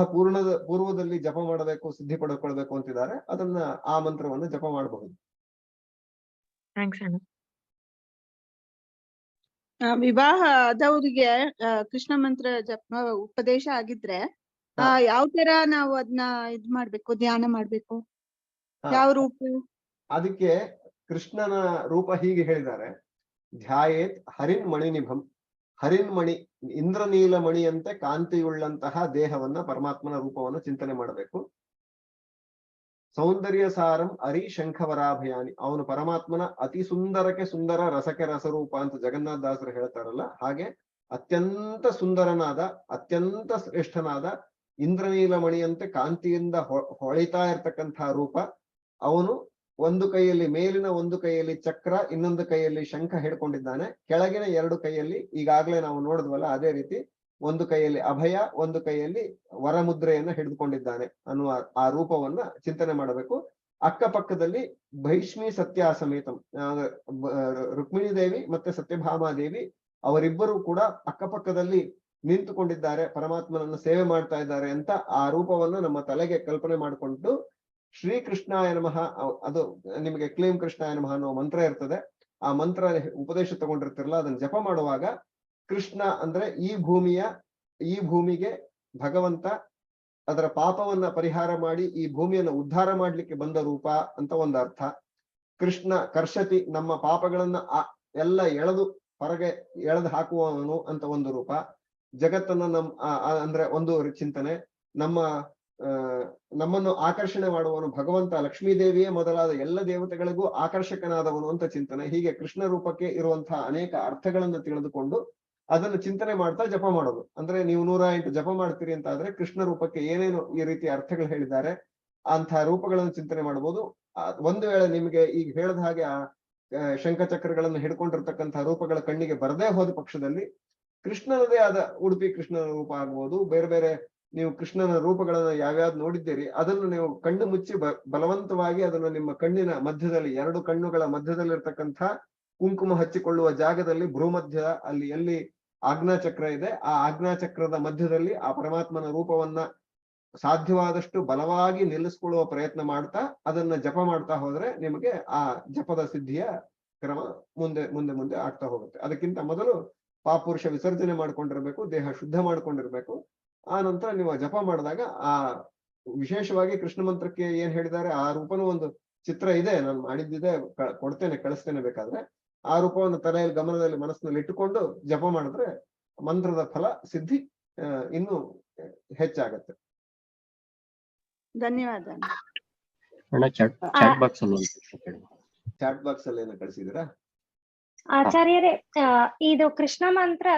ಪೂರ್ವದಲ್ಲಿ ಜಪ ಮಾಡಬೇಕು, ಸಿದ್ಧಿ ಪಡ್ಕೊಳ್ಬೇಕು ಅಂತಿದ್ದಾರೆ, ಅದನ್ನ ಆ ಮಂತ್ರವನ್ನು ಜಪ ಮಾಡಬಹುದು.
ವಿವಾಹ ಆದವ್ರಿಗೆ ಕೃಷ್ಣ ಮಂತ್ರ ಜಪ ಉಪದೇಶ ಆಗಿದ್ರೆ ಯಾವ ತರ ನಾವು ಅದನ್ನ ಇದ್ ಮಾಡ್ಬೇಕು, ಧ್ಯಾನ ಮಾಡ್ಬೇಕು, ಯಾವ ರೂಪ?
ಅದಕ್ಕೆ ಕೃಷ್ಣನ ರೂಪ ಹೀಗೆ ಹೇಳಿದ್ದಾರೆ: ಧ್ಯಾಯೇತ್ ಹರಿನ್ ಮಣಿನಿಭಂ. ಹರಿನ್ಮಣಿ, ಇಂದ್ರನೀಲ ಮಣಿಯಂತೆ ಕಾಂತಿಯುಳ್ಳಂತಹ ದೇಹವನ್ನ, ಪರಮಾತ್ಮನ ರೂಪವನ್ನು ಚಿಂತನೆ ಮಾಡಬೇಕು. ಸೌಂದರ್ಯ ಸಾರಂ ಅರಿ ಶಂಖವರಾಭಯಾನಿ. ಅವನು ಪರಮಾತ್ಮನ ಅತಿ ಸುಂದರಕ್ಕೆ ಸುಂದರ, ರಸಕ್ಕೆ ರಸರೂಪ ಅಂತ ಜಗನ್ನಾಥ ದಾಸರು ಹೇಳ್ತಾರಲ್ಲ, ಹಾಗೆ ಅತ್ಯಂತ ಸುಂದರನಾದ, ಅತ್ಯಂತ ಶ್ರೇಷ್ಠನಾದ, ಇಂದ್ರನೀಲ ಮಣಿಯಂತೆ ಕಾಂತಿಯಿಂದ ಹೊಳಿತಾ ಇರ್ತಕ್ಕಂತಹ ರೂಪ ಅವನು. ಒಂದು ಕೈಯಲ್ಲಿ ಮೇಲಿನ ಒಂದು ಕೈಯಲ್ಲಿ ಚಕ್ರ, ಇನ್ನೊಂದು ಕೈಯಲ್ಲಿ ಶಂಖ ಹಿಡ್ಕೊಂಡಿದ್ದಾನೆ. ಕೆಳಗಿನ ಎರಡು ಕೈಯಲ್ಲಿ ಈಗಾಗಲೇ ನಾವು ನೋಡಿದ್ವಲ್ಲ ಅದೇ ರೀತಿ ಒಂದು ಕೈಯಲ್ಲಿ ಅಭಯ, ಒಂದು ಕೈಯಲ್ಲಿ ವರಮುದ್ರೆಯನ್ನ ಹಿಡಿದುಕೊಂಡಿದ್ದಾನೆ ಅನ್ನುವ ಆ ರೂಪವನ್ನ ಚಿಂತನೆ ಮಾಡಬೇಕು. ಅಕ್ಕಪಕ್ಕದಲ್ಲಿ ಭೈಷ್ಮಿ ಸತ್ಯ ಸಮೇತಂ, ರುಕ್ಮಿಣಿ ದೇವಿ ಮತ್ತೆ ಸತ್ಯಭಾಮಾದೇವಿ ಅವರಿಬ್ಬರು ಕೂಡ ಅಕ್ಕಪಕ್ಕದಲ್ಲಿ ನಿಂತುಕೊಂಡಿದ್ದಾರೆ, ಪರಮಾತ್ಮನನ್ನು ಸೇವೆ ಮಾಡ್ತಾ ಇದ್ದಾರೆ ಅಂತ ಆ ರೂಪವನ್ನು ನಮ್ಮ ತಲೆಗೆ ಕಲ್ಪನೆ ಮಾಡಿಕೊಂಡು ಶ್ರೀಕೃಷ್ಣಾಯ ನಮಃ, ಅದು ನಿಮಗೆ ಕ್ಲೀಂ ಕೃಷ್ಣಾಯ ನಮಃ ಅನ್ನೋ ಮಂತ್ರ ಇರ್ತದೆ. ಆ ಮಂತ್ರ ಉಪದೇಶ ತಗೊಂಡಿರ್ತಿರಲ್ಲ, ಅದನ್ನ ಜಪ ಮಾಡುವಾಗ ಕೃಷ್ಣ ಅಂದ್ರೆ ಈ ಭೂಮಿಗೆ ಭಗವಂತ ಅದರ ಪಾಪವನ್ನ ಪರಿಹಾರ ಮಾಡಿ ಈ ಭೂಮಿಯನ್ನು ಉದ್ಧಾರ ಮಾಡ್ಲಿಕ್ಕೆ ಬಂದ ರೂಪ ಅಂತ ಒಂದು ಅರ್ಥ. ಕೃಷ್ಣ ಕರ್ಷತಿ, ನಮ್ಮ ಪಾಪಗಳನ್ನ ಎಲ್ಲ ಎಳೆದು ಹೊರಗೆ ಎಳೆದು ಹಾಕುವವನು ಅಂತ ಒಂದು ರೂಪ. ಜಗತ್ತನ್ನ ಅಂದ್ರೆ ಒಂದು ಚಿಂತನೆ. ನಮ್ಮನ್ನು ಆಕರ್ಷಣೆ ಮಾಡುವವನು ಭಗವಂತ, ಲಕ್ಷ್ಮೀದೇವಿಯೇ ಮೊದಲಾದ ಎಲ್ಲ ದೇವತೆಗಳಿಗೂ ಆಕರ್ಷಕನಾದವನು ಅಂತ ಚಿಂತನೆ. ಹೀಗೆ ಕೃಷ್ಣ ರೂಪಕ್ಕೆ ಇರುವಂತಹ ಅನೇಕ ಅರ್ಥಗಳನ್ನು ತಿಳಿದುಕೊಂಡು ಅದನ್ನು ಚಿಂತನೆ ಮಾಡ್ತಾ ಜಪ ಮಾಡೋದು. ಅಂದ್ರೆ ನೀವು 108 ಜಪ ಮಾಡ್ತೀರಿ ಅಂತ ಆದ್ರೆ ಕೃಷ್ಣ ರೂಪಕ್ಕೆ ಏನೇನು ಈ ರೀತಿಯ ಅರ್ಥಗಳು ಹೇಳಿದ್ದಾರೆ ಅಂತಹ ರೂಪಗಳನ್ನು ಚಿಂತನೆ ಮಾಡಬಹುದು. ಒಂದು ವೇಳೆ ನಿಮಗೆ ಈಗ ಹೇಳಿದ ಹಾಗೆ ಆ ಶಂಖಚಕ್ರಗಳನ್ನು ಹಿಡ್ಕೊಂಡಿರ್ತಕ್ಕಂತಹ ರೂಪಗಳ ಕಣ್ಣಿಗೆ ಬರದೇ ಹೋದ ಪಕ್ಷದಲ್ಲಿ ಕೃಷ್ಣನದೇ ಆದ ಉಡುಪಿ ಕೃಷ್ಣನ ರೂಪ ಆಗ್ಬೋದು. ಬೇರೆ ಬೇರೆ ನೀವು ಕೃಷ್ಣನ ರೂಪಗಳನ್ನ ಯಾವ್ಯಾವ್ದು ನೋಡಿದ್ದೀರಿ ಅದನ್ನು ನೀವು ಕಣ್ಣು ಮುಚ್ಚಿ ಬಲವಂತವಾಗಿ ಅದನ್ನು ನಿಮ್ಮ ಕಣ್ಣಿನ ಮಧ್ಯದಲ್ಲಿ, 2 ಕಣ್ಣುಗಳ ಮಧ್ಯದಲ್ಲಿರ್ತಕ್ಕಂಥ ಕುಂಕುಮ ಹಚ್ಚಿಕೊಳ್ಳುವ ಜಾಗದಲ್ಲಿ ಭ್ರೂಮಧ್ಯ ಅಲ್ಲಿ ಎಲ್ಲಿ ಆಜ್ಞಾಚಕ್ರ ಇದೆ, ಆ ಆಜ್ಞಾಚಕ್ರದ ಮಧ್ಯದಲ್ಲಿ ಆ ಪರಮಾತ್ಮನ ರೂಪವನ್ನ ಸಾಧ್ಯವಾದಷ್ಟು ಬಲವಾಗಿ ನಿಲ್ಲಿಸ್ಕೊಳ್ಳುವ ಪ್ರಯತ್ನ ಮಾಡ್ತಾ ಅದನ್ನ ಜಪ ಮಾಡ್ತಾ ಹೋದ್ರೆ ನಿಮಗೆ ಆ ಜಪದ ಸಿದ್ಧಿಯ ಕ್ರಮ ಮುಂದೆ ಮುಂದೆ ಮುಂದೆ ಆಗ್ತಾ ಹೋಗುತ್ತೆ. ಅದಕ್ಕಿಂತ ಮೊದಲು ಪಾಪುರುಷ ವಿಸರ್ಜನೆ ಮಾಡ್ಕೊಂಡಿರ್ಬೇಕು, ದೇಹ ಶುದ್ಧ ಮಾಡ್ಕೊಂಡಿರ್ಬೇಕು. ಆ ನಂತರ ನೀವು ಜಪ ಮಾಡಿದಾಗ ಆ ವಿಶೇಷವಾಗಿ ಕೃಷ್ಣ ಮಂತ್ರಕ್ಕೆ ಏನ್ ಹೇಳಿದ್ದಾರೆ ಆ ರೂಪನೂ ಒಂದು ಚಿತ್ರ ಇದೆ, ನಾನು ಮಾಡಿದ್ದಿದೆ, ಕೊಡ್ತೇನೆ, ಕಳಿಸ್ತೇನೆ ಬೇಕಾದ್ರೆ. ಆ ರೂಪವನ್ನು ತಲೆಯಲ್ಲಿ ಗಮನದಲ್ಲಿ ಮನಸ್ಸಿನಲ್ಲಿ ಇಟ್ಟುಕೊಂಡು ಜಪ ಮಾಡಿದ್ರೆ ಮಂತ್ರದ ಫಲ ಸಿದ್ಧಿ ಇನ್ನೂ ಹೆಚ್ಚಾಗತ್ತೆ.
ಧನ್ಯವಾದ.
ಚಾಟ್ ಬಾಕ್ಸ್ ಅಲ್ಲಿ ಏನೋ ಕಳಿಸಿದಿರಾ?
ಆಚಾರ್ಯರೇ, ಇದು ಕೃಷ್ಣ ಮಂತ್ರ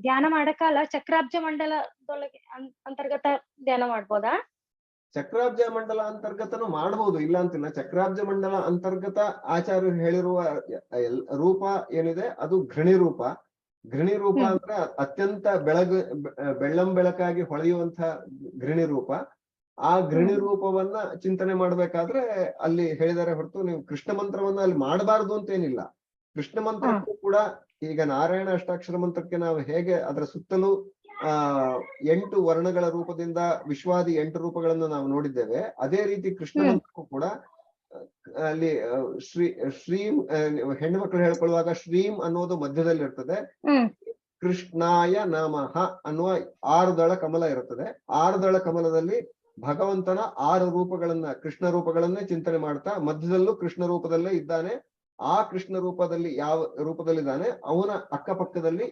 ಧ್ಯಾನ ಮಾಡಕಾಲ ಚಕ್ರಾಬ್ಜ ಮಂಡಲದೊಳಗೆ ಅಂತರ್ಗತ ಧ್ಯಾನ ಮಾಡ್ಬೋದಾ?
ಚಕ್ರಾಬ್ಜ ಮಂಡಲ ಅಂತರ್ಗತನು ಮಾಡಬಹುದು, ಇಲ್ಲ ಅಂತಿಲ್ಲ. ಚಕ್ರಾಬ್ಜ ಮಂಡಲ ಅಂತರ್ಗತ ಆಚಾರ್ಯರು ಹೇಳಿರುವ ರೂಪ ಏನಿದೆ ಅದು ಘೃಣಿ ರೂಪ. ಘೃಣಿ ರೂಪ ಅಂದ್ರೆ ಅತ್ಯಂತ ಬೆಳ್ಳಂಬೆಳಕಾಗಿ ಹೊಳೆಯುವಂತ ಘೃಣಿ ರೂಪ. ಆ ಘೃಣಿ ರೂಪವನ್ನ ಚಿಂತನೆ ಮಾಡ್ಬೇಕಾದ್ರೆ ಅಲ್ಲಿ ಹೇಳಿದರೆ ಹೊರತು ನೀವು ಕೃಷ್ಣ ಮಂತ್ರವನ್ನ ಅಲ್ಲಿ ಮಾಡಬಾರದು ಅಂತೇನಿಲ್ಲ. ಕೃಷ್ಣ ಮಂತ್ರಕ್ಕೂ ಕೂಡ ಈಗ ನಾರಾಯಣ ಅಷ್ಟಾಕ್ಷರ ಮಂತ್ರಕ್ಕೆ ನಾವು ಹೇಗೆ ಅದರ ಸುತ್ತಲೂ 8 ವರ್ಣಗಳ ರೂಪದಿಂದ ವಿಶ್ವಾದಿ 8 ರೂಪಗಳನ್ನು ನಾವು ನೋಡಿದ್ದೇವೆ, ಅದೇ ರೀತಿ ಕೃಷ್ಣ ಮಂತ್ರಕ್ಕೂ ಕೂಡ ಅಲ್ಲಿ ಶ್ರೀಂ ಹೆಣ್ಣುಮಕ್ಕಳು ಹೇಳ್ಕೊಳ್ಳುವಾಗ ಶ್ರೀಂ ಅನ್ನೋದು ಮಧ್ಯದಲ್ಲಿ ಇರ್ತದೆ. ಕೃಷ್ಣಾಯ ನಮಃ ಅನ್ನುವ 6 ದಳ ಕಮಲ ಇರುತ್ತದೆ. 6 ದಳ ಕಮಲದಲ್ಲಿ ಭಗವಂತನ 6 ರೂಪಗಳನ್ನ, ಕೃಷ್ಣ ರೂಪಗಳನ್ನೇ ಚಿಂತನೆ ಮಾಡ್ತಾ ಮಧ್ಯದಲ್ಲೂ ಕೃಷ್ಣ ರೂಪದಲ್ಲೇ ಇದ್ದಾನೆ. ಆ ಕೃಷ್ಣ ರೂಪದಲ್ಲಿ ಯಾವ ರೂಪದಲ್ಲಿದ್ದಾನೆ ಅವನ ಅಕ್ಕಪಕ್ಕದಲ್ಲಿ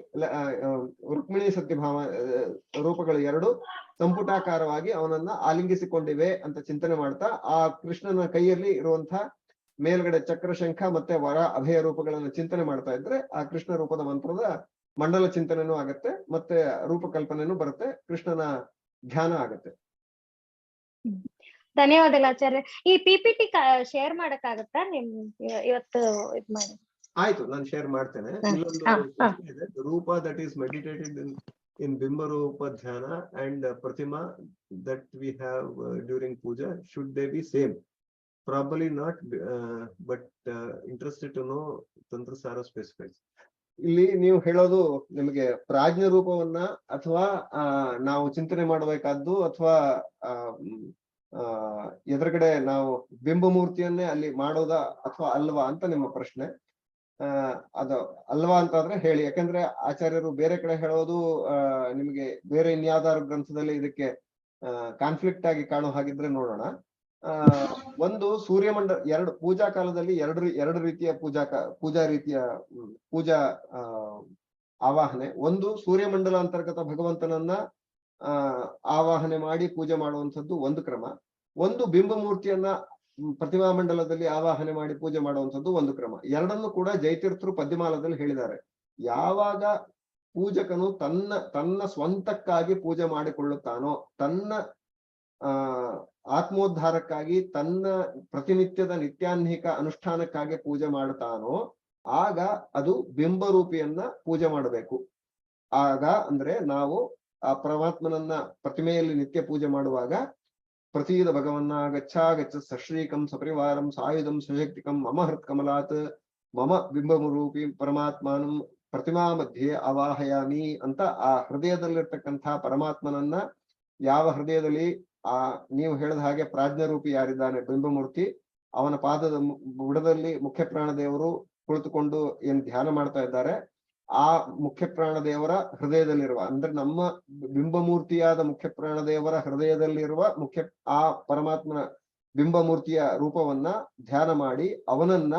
ರುಕ್ಮಿಣಿ ಸತ್ಯಭಾಮ ರೂಪಗಳು 2 ಸಂಪುಟಾಕಾರವಾಗಿ ಅವನನ್ನ ಆಲಿಂಗಿಸಿಕೊಂಡಿವೆ ಅಂತ ಚಿಂತನೆ ಮಾಡ್ತಾ ಆ ಕೃಷ್ಣನ ಕೈಯಲ್ಲಿ ಇರುವಂತಹ ಮೇಲ್ಗಡೆ ಚಕ್ರಶಂಖ ಮತ್ತೆ ವರ ಅಭಯ ರೂಪಗಳನ್ನ ಚಿಂತನೆ ಮಾಡ್ತಾ ಇದ್ರೆ ಆ ಕೃಷ್ಣ ರೂಪದ ಮಂತ್ರದ ಮಂಡಲ ಚಿಂತನೆನೂ ಆಗತ್ತೆ, ಮತ್ತೆ ರೂಪಕಲ್ಪನೆನೂ ಬರುತ್ತೆ, ಕೃಷ್ಣನ ಧ್ಯಾನ ಆಗತ್ತೆ.
ಧನ್ಯವಾದಗಳು ಆಚಾರ್ಯ. ಈ PPT ಶೇರ್ ಮಾಡಕ್ಕಾಗತ್ತಾ? ಇವತ್ತು ಇದ್ ಮಾಡಿ.
ಆಯ್ತು, ನಾನು ಶೇರ್ ಮಾಡ್ತೇನೆ. ಇಲ್ಲೊಂದು ಇದೆ, ರೂಪ that is meditated in bimba rupa dhyana and pratima that we have during puja, should they be same? Probably not, but interested to know Tantrasara specifies. ಇಲ್ಲಿ ನೀವು ಹೇಳೋದು ನಿಮಗೆ ಪ್ರಾಜ್ಞ ರೂಪವನ್ನ ಅಥವಾ ನಾವು ಚಿಂತನೆ ಮಾಡಬೇಕಾದ್ದು ಅಥವಾ ಎದುರುಗಡೆ ನಾವು ಬಿಂಬಮೂರ್ತಿಯನ್ನೇ ಅಲ್ಲಿ ಮಾಡೋದಾ ಅಥವಾ ಅಲ್ವಾ ಅಂತ ನಿಮ್ಮ ಪ್ರಶ್ನೆ. ಅದು ಅಲ್ವಾ ಅಂತಾದ್ರೆ ಹೇಳಿ, ಯಾಕಂದ್ರೆ ಆಚಾರ್ಯರು ಬೇರೆ ಕಡೆ ಹೇಳೋದು ನಿಮಗೆ ಬೇರೆ ಇನ್ಯಾವ್ದಾದ್ರು ಗ್ರಂಥದಲ್ಲಿ ಇದಕ್ಕೆ ಕಾನ್ಫ್ಲಿಕ್ಟ್ ಆಗಿ ಕಾಣೋ ಹಾಗಿದ್ರೆ ನೋಡೋಣ. ಒಂದು ಸೂರ್ಯಮಂಡಲ, 2 ಪೂಜಾ ಕಾಲದಲ್ಲಿ ಎರಡು ರೀತಿಯ ಪೂಜಾ ರೀತಿಯ ಪೂಜಾ ಆವಾಹನೆ. ಒಂದು ಸೂರ್ಯಮಂಡಲ ಅಂತರ್ಗತ ಭಗವಂತನನ್ನ ಆವಾಹನೆ ಮಾಡಿ ಪೂಜೆ ಮಾಡುವಂಥದ್ದು ಒಂದು ಕ್ರಮ. ಒಂದು ಬಿಂಬಮೂರ್ತಿಯನ್ನ ಪ್ರತಿಮಾ ಮಂಡಲದಲ್ಲಿ ಆವಾಹನೆ ಮಾಡಿ ಪೂಜೆ ಮಾಡುವಂಥದ್ದು ಒಂದು ಕ್ರಮ. ಎರಡನ್ನು ಕೂಡ ಜಯತೀರ್ಥರು ಪದ್ಯಮಾಲದಲ್ಲಿ ಹೇಳಿದ್ದಾರೆ. ಯಾವಾಗ ಪೂಜಕನು ತನ್ನ ಸ್ವಂತಕ್ಕಾಗಿ ಪೂಜೆ ಮಾಡಿಕೊಳ್ಳುತ್ತಾನೋ, ತನ್ನ ಆತ್ಮೋದ್ಧಾರಕ್ಕಾಗಿ, ತನ್ನ ಪ್ರತಿನಿತ್ಯದ ನಿತ್ಯಾನ್ಹಿಕ ಅನುಷ್ಠಾನಕ್ಕಾಗಿ ಪೂಜೆ ಮಾಡುತ್ತಾನೋ ಆಗ ಅದು ಬಿಂಬರೂಪಿಯನ್ನ ಪೂಜೆ ಮಾಡಬೇಕು. ಆಗ ಅಂದ್ರೆ ನಾವು ಆ ಪರಮಾತ್ಮನನ್ನ ಪ್ರತಿಮೆಯಲ್ಲಿ ನಿತ್ಯ ಪೂಜೆ ಮಾಡುವಾಗ ಪ್ರತೀದ ಭಗವನ್ನ ಗಚ್ಚ ಸಶ್ರೀಕಂ ಸಪರಿವಾರಂ ಸಾಯುಧಂ ಸಶಕ್ತಿಕಂ ಮಮ ಹೃತ್ ಕಮಲಾತ್ ಮಮ ಬಿಂಬಮರೂಪಿ ಪರಮಾತ್ಮನಂ ಪ್ರತಿಮಾ ಮಧ್ಯೆ ಅವಾಹಯಾಮಿ ಅಂತ ಆ ಹೃದಯದಲ್ಲಿರ್ತಕ್ಕಂಥ ಪರಮಾತ್ಮನನ್ನ, ಯಾವ ಹೃದಯದಲ್ಲಿ ನೀವು ಹೇಳಿದ ಹಾಗೆ ಪ್ರಾಜ್ಞರೂಪಿ ಯಾರಿದ್ದಾನೆ ಬಿಂಬಮೂರ್ತಿ, ಅವನ ಪಾದದ ಬುಡದಲ್ಲಿ ಮುಖ್ಯ ಪ್ರಾಣದೇವರು ಕುಳಿತುಕೊಂಡು ಏನ್ ಧ್ಯಾನ ಮಾಡ್ತಾ ಇದ್ದಾರೆ, ಆ ಮುಖ್ಯ ಪ್ರಾಣದೇವರ ಹೃದಯದಲ್ಲಿರುವ, ಅಂದ್ರೆ ನಮ್ಮ ಬಿಂಬಮೂರ್ತಿಯಾದ ಮುಖ್ಯ ಪ್ರಾಣದೇವರ ಹೃದಯದಲ್ಲಿರುವ ಆ ಪರಮಾತ್ಮನ ಬಿಂಬಮೂರ್ತಿಯ ರೂಪವನ್ನ ಧ್ಯಾನ ಮಾಡಿ ಅವನನ್ನ